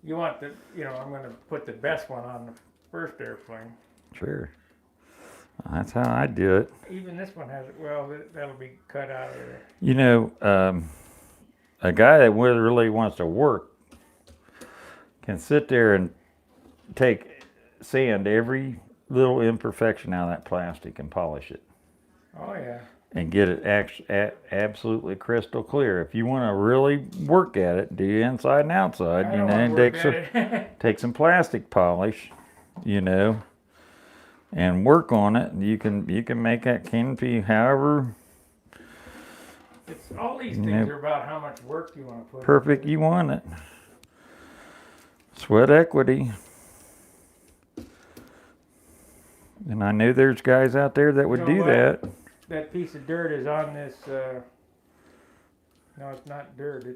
you want I'm going to put the best one on the first airplane.
Sure. That's how I do it.
Even this one has it. Well, that'll be cut out of there.
You know, a guy that really wants to work can sit there and sand every little imperfection out of that plastic and polish it.
Oh, yeah.
And get it absolutely crystal clear. If you want to really work at it, do inside and outside,
I don't want to work at it.
take some plastic polish, and work on it. You can make that canopy however
It's all these things are about how much work you want to put.
perfect you want it. Sweat equity. And I know there's guys out there that would do that.
That piece of dirt is on this. No, it's not dirt.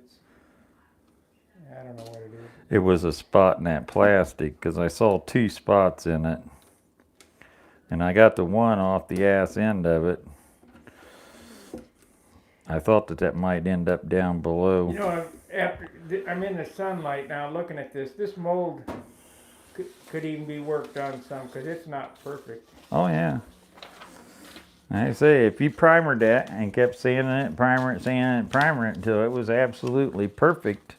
I don't know what it is.
It was a spot in that plastic because I saw 2 spots in it. And I got the one off the ass end of it. I thought that might end up down below.
You know, after I'm in the sunlight now looking at this. This mold could even be worked on some because it's not perfect.
Oh, yeah. I say, if you primered that and kept sanding it, primer it until it was absolutely perfect,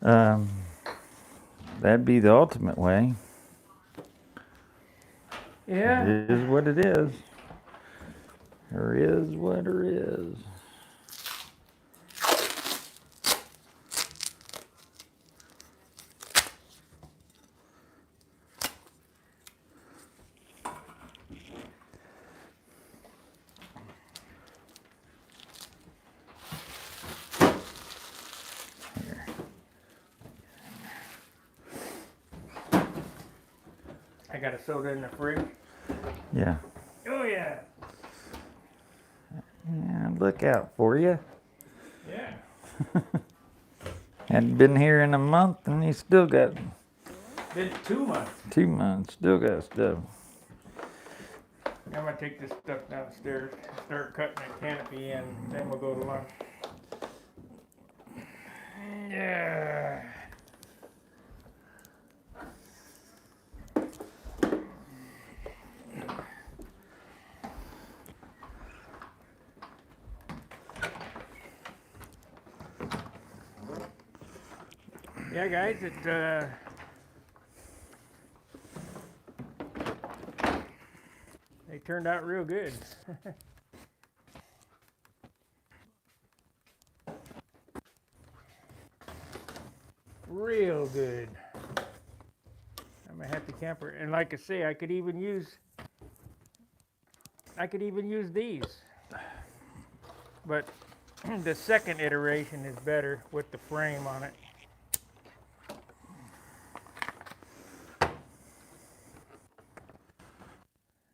that'd be the ultimate way.
Yeah.
It is what it is. Or is what it is.
I got a soda in the fridge.
Yeah.
Oh, yeah.
Yeah, look out for you.
Yeah.
Hadn't been here in a month and he still got
Been 2 months.
2 months, still got stuff.
I'm going to take this stuff downstairs, start cutting that canopy in, then we'll go to lunch. Yeah. Yeah, guys, turned out real good. Real good. I'm a happy camper. And like I say, I could even use these. But the second iteration is better with the frame on it.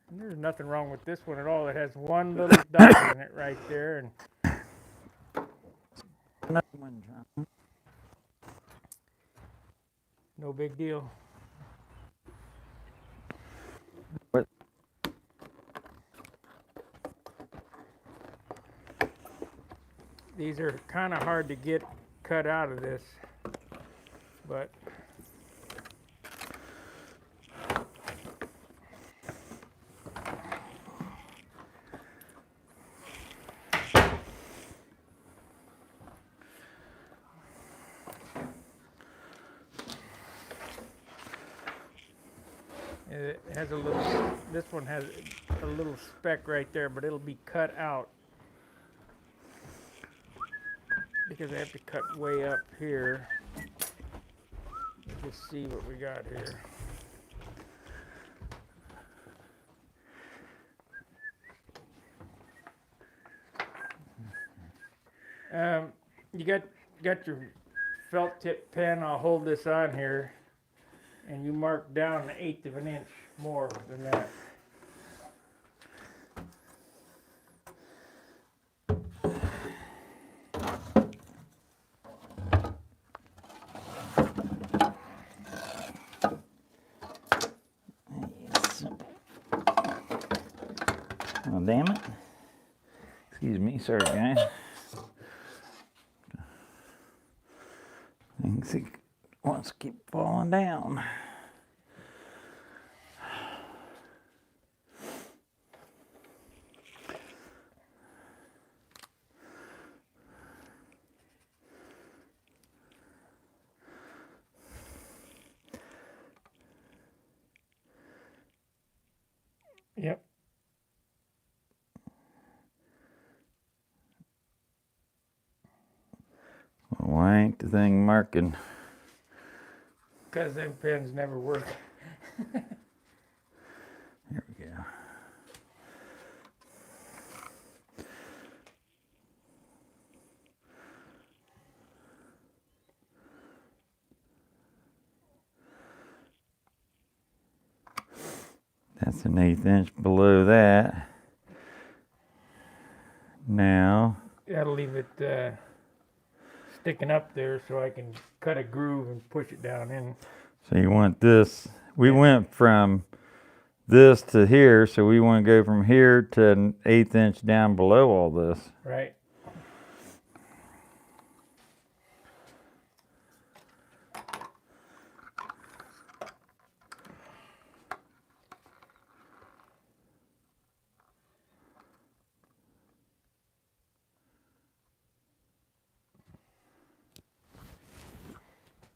And there's nothing wrong with this one at all. It has one little dot in it right there, and
Another one, John.
no big deal.
What?
These are kind of hard to get cut out of this, but it has a little, this one has a little speck right there, but it'll be cut out because I have to cut way up here. Let's just see what we got here. You got your felt tip pen. I'll hold this on here, and you mark down 1/8 of an inch more than that.
Oh, damn it. Excuse me, sorry, guys. Things wants to keep falling down.
Yep.
Why ain't the thing marking?
Because them pens never work.
Here we go. That's an 1/8 inch below that. Now,
That'll leave it sticking up there so I can cut a groove and push it down in.
so you want this. We went from this to here, so we want to go from here to an 1/8 inch down below all this.
Right.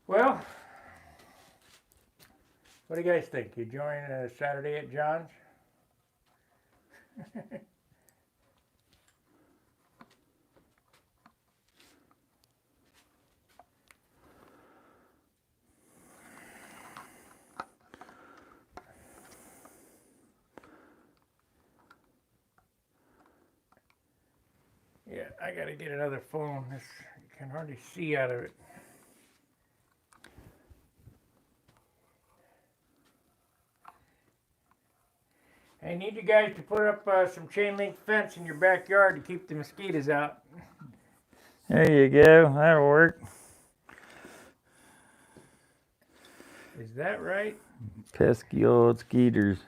Well, what do you guys think? You join Saturday at John's? Yeah, I gotta get another phone. This, you can hardly see out of it. I need you guys to put up some chain link fence in your backyard to keep the mosquitoes out.
There you go. That'll work.
Is that right?
Pesky old skeeters.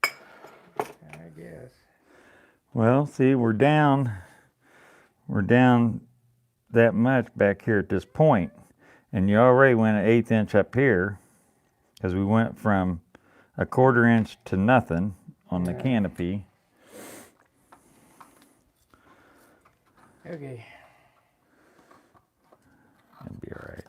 I guess.
Well, see, we're down that much back here at this point, and you already went an 1/8 inch up here, because we went from a 1/4 inch to nothing on the canopy.
Okay.
That'd be all right.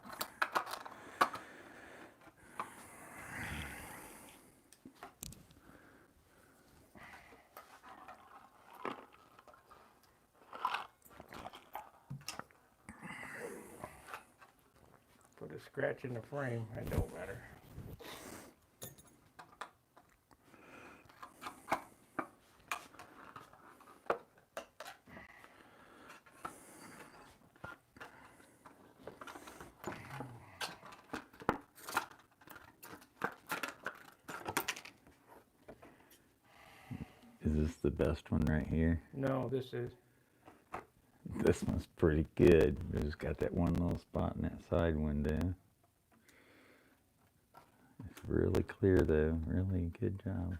a scratch in the frame. It don't matter.
Is this the best one right here?
No, this is.
This one's pretty good. It's got that one little spot in that side window. It's really clear though. Really good job.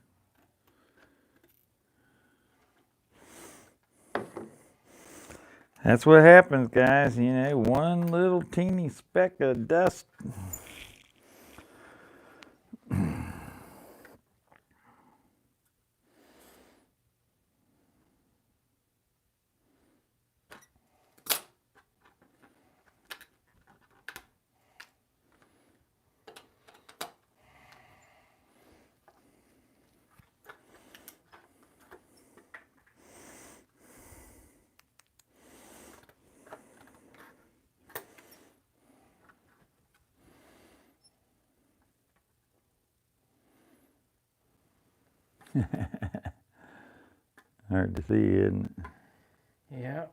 That's what happens, guys. You know, one little teeny speck of dust. Hard to see, isn't it?
Yeah.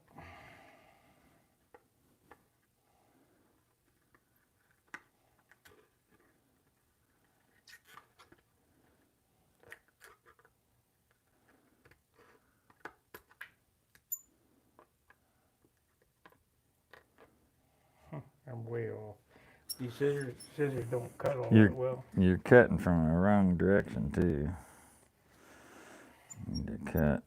I'm way off. These scissors don't cut all that well.
You're cutting from the wrong direction too. You need to cut.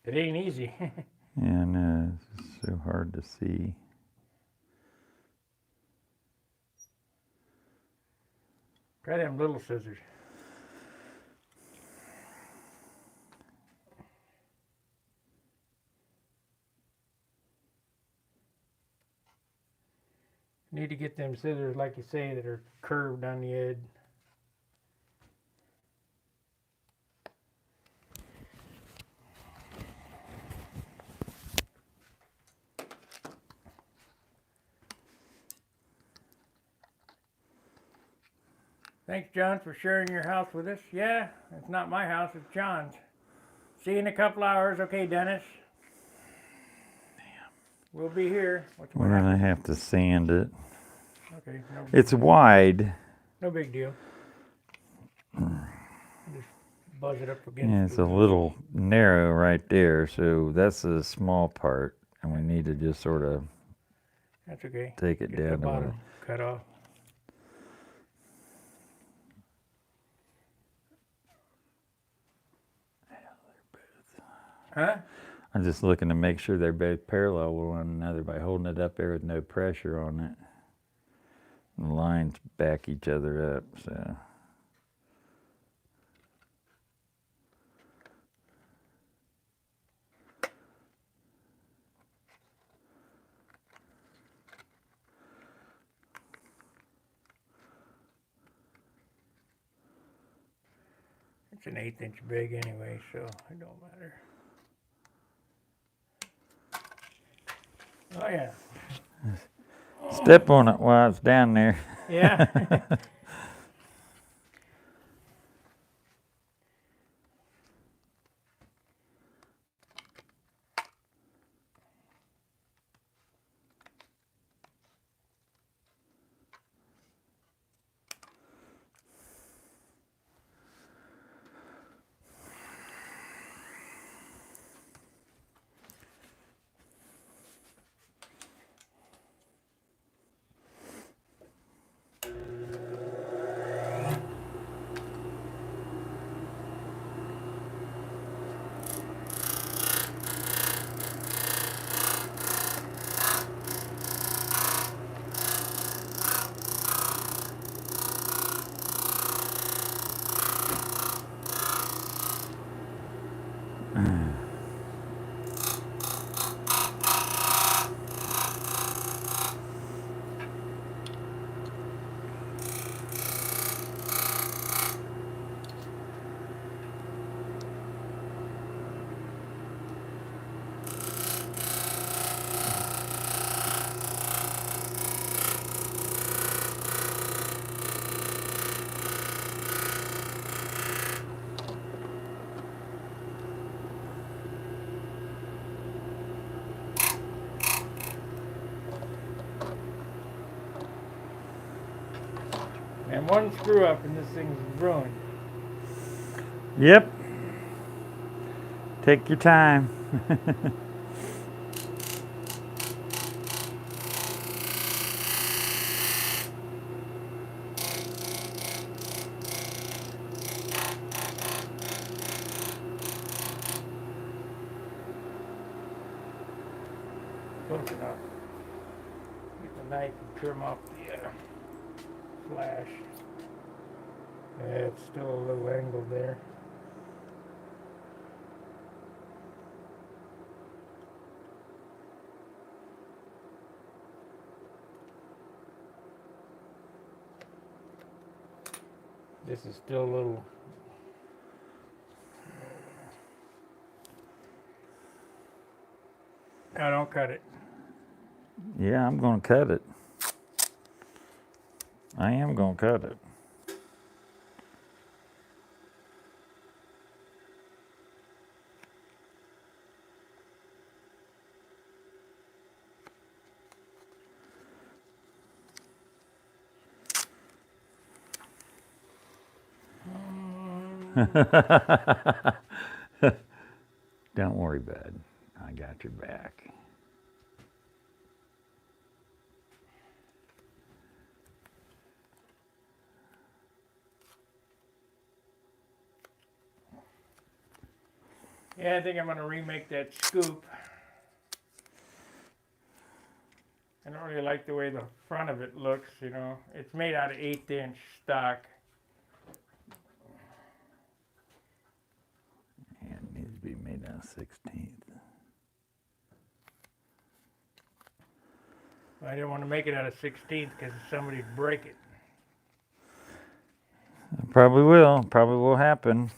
It ain't easy.
Yeah, no, it's so hard to see.
Try them little scissors. Need to get them scissors, like you say, that are curved on the edge. Thanks, John, for sharing your house with us. Yeah, it's not my house, it's John's. See you in a couple hours. Okay, Dennis? Damn. We'll be here.
We're gonna have to sand it.
Okay, no,
It's wide.
no big deal. Just buzz it up against
Yeah, it's
the-
a little narrow right there, so that's a small part, and we need to just sort of
That's okay.
take it
Get the
down a
bottom
little.
cut off. Huh?
I'm just looking to make sure they're both parallel with one another by holding it up there with no pressure on it. And the lines back each other up, so.
It's an 1/8 inch big anyway, so it don't matter. Oh yeah.
Step on it while it's down there.
Yeah. And one screw up and this thing's ruined.
Yep. Take your time.
Close enough. Get the knife and trim off the flash. It's still a little angled there. This is still a little. No, don't cut it.
Yeah, I'm going to cut it. I am going to cut it. Don't worry, bud. I got your back.
Yeah, I think I'm going to remake that scoop. I don't really like the way the front of it looks, you know. It's made out of 1/8" stock.
Yeah, it needs to be made out of 16th.
I didn't want to make it out of 16th because somebody'd break it.
Probably will. Probably will happen.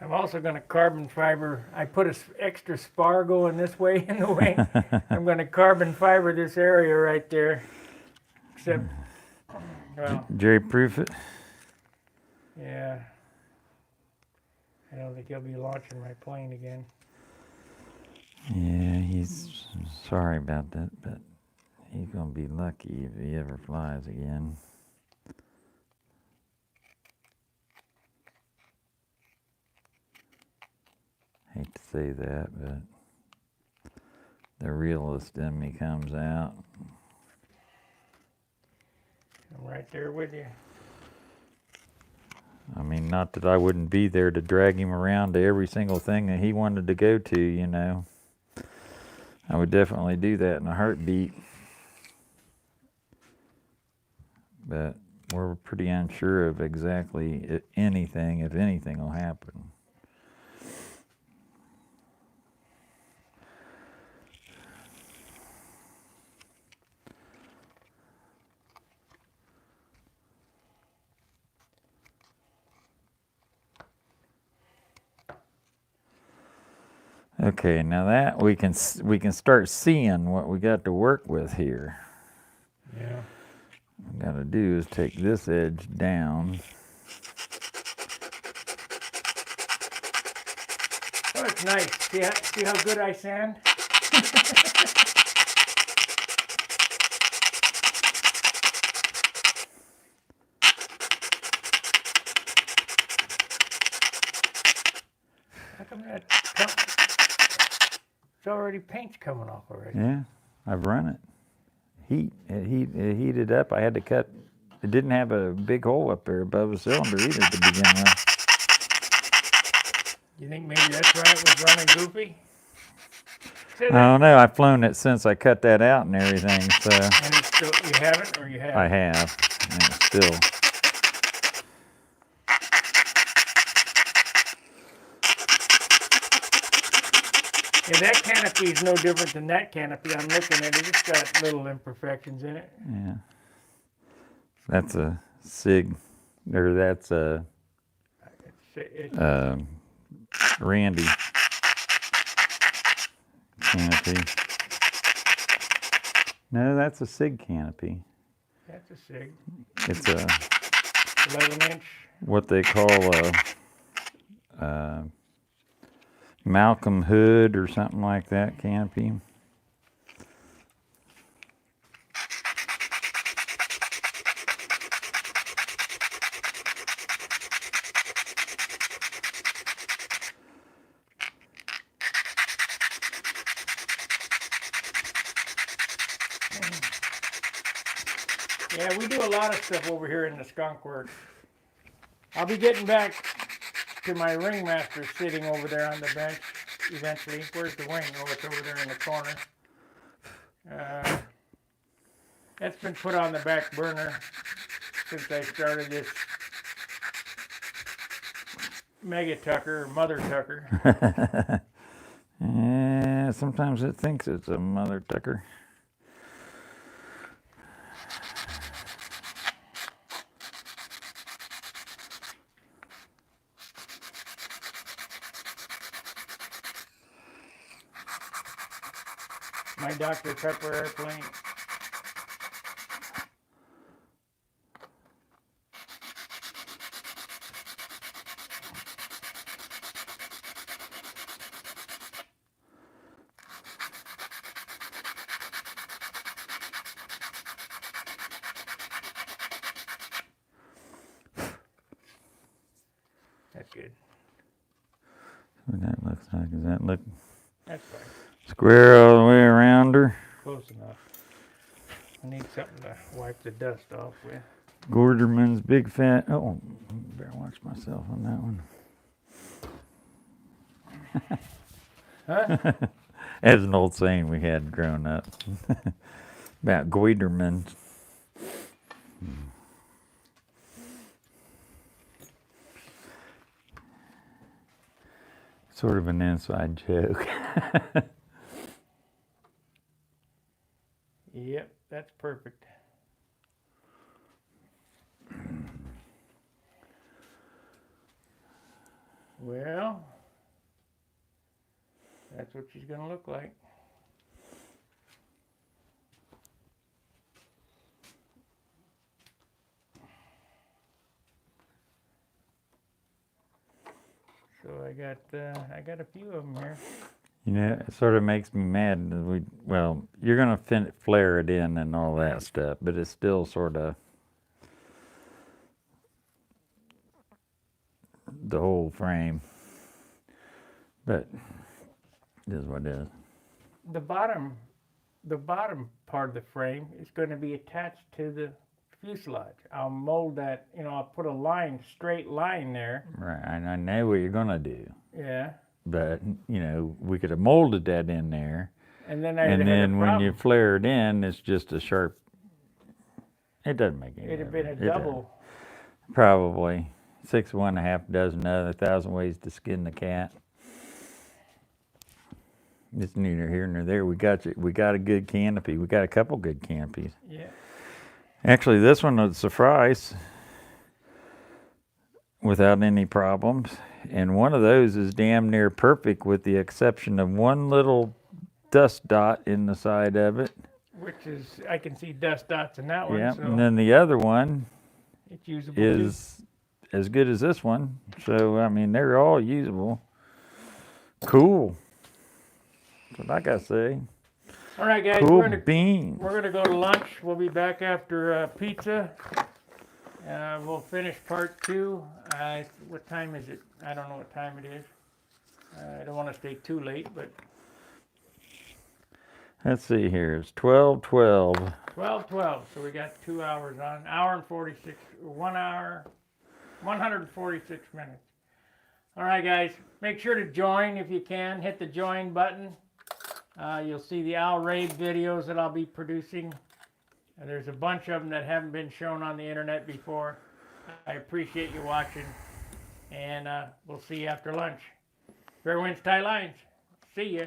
I'm also going to carbon fiber. I put an extra spar going this way in the wing. I'm going to carbon fiber this area right there. Except, well,
Jerry proof it.
yeah. I don't think he'll be launching my plane again.
Yeah, he's sorry about that, but he's going to be lucky if he ever flies again. Hate to say that, but the realist in me comes out.
I'm right there with you.
I mean, not that I wouldn't be there to drag him around to every single thing that he wanted to go to, you know. I would definitely do that in a heartbeat. But we're pretty unsure of exactly anything, if anything will happen. Okay, now that we can start seeing what we got to work with here.
Yeah.
What we got to do is take this edge down.
Oh, it's nice. See how good I sand? How come that? It's already paint's coming off already.
Yeah, I've run it. It heated up. I had to cut It didn't have a big hole up there above the cylinder either to begin with.
You think maybe that's why it was running goofy?
I don't know. I've flown it since I cut that out and everything, so
And it's still, you haven't or you have?
I have. And it's still.
Yeah, that canopy is no different than that canopy. I'm looking at it. It's got little imperfections in it.
Yeah. That's a Sig, or that's a
It's
Randy canopy. No, that's a Sig canopy.
that's a Sig.
It's a
11-inch.
what they call a Malcolm Hood or something like that canopy.
Yeah, we do a lot of stuff over here in the skunk works. I'll be getting back to my ringmaster sitting over there on the bench eventually. Where's the wing? Oh, it's over there in the corner. That's been put on the back burner since I started this Mega Tucker, or Mother Tucker.
Yeah, sometimes it thinks it's a Mother Tucker.
My Dr. Pepper airplane. That's good.
What that looks like? Does that look
That's fine.
square all the way around her?
Close enough. I need something to wipe the dust off with.
Gorderman's Big Fat. Oh, better watch myself on that one.
Huh?
That's an old saying we had growing up about Goiderman. Sort of an inside joke.
Yep, that's perfect. Well, that's what she's going to look like. So I got a few of them here.
You know, it sort of makes me mad. That well, you're gonna flare it in and all that stuff, but it's still sort of the whole frame. But it is what it is.
The bottom part of the frame is going to be attached to the fuselage. I'll mold that. I'll put a straight line there.
Right, I know what you're gonna do.
Yeah.
But we could have molded that in there,
And then
when you flare it in, it's just a sharp. It doesn't make any
it'd have
difference.
been a double.
Probably 6 of one, a half dozen other, 1,000 ways to skin the cat. It's neither here nor there. We got a good canopy. We got a couple good canopies.
Yeah.
Actually, this one would suffice without any problems. And one of those is damn near perfect with the exception of one little dust dot in the side of it.
Which is, I can see dust dots in that one.
Yeah,
So
and then the other one
it's usable
is as good as this one. So, I mean, they're all usable. Cool. That's what I gotta say.
All right, guys,
Cool
we're
beans.
gonna go to lunch. We'll be back after pizza. We'll finish part 2. What time is it? I don't know what time it is. I don't want to stay too late, but
Let's see here. It's 12:12.
12:12. So we got 2 hours on. Hour and 46. 1 hour. 146 minutes. All right, guys. Make sure to join if you can. Hit the join button. You'll see the Al Rabe videos that I'll be producing. There's a bunch of them that haven't been shown on the internet before. I appreciate you watching, and we'll see you after lunch. Fair winds, tight lines. See ya.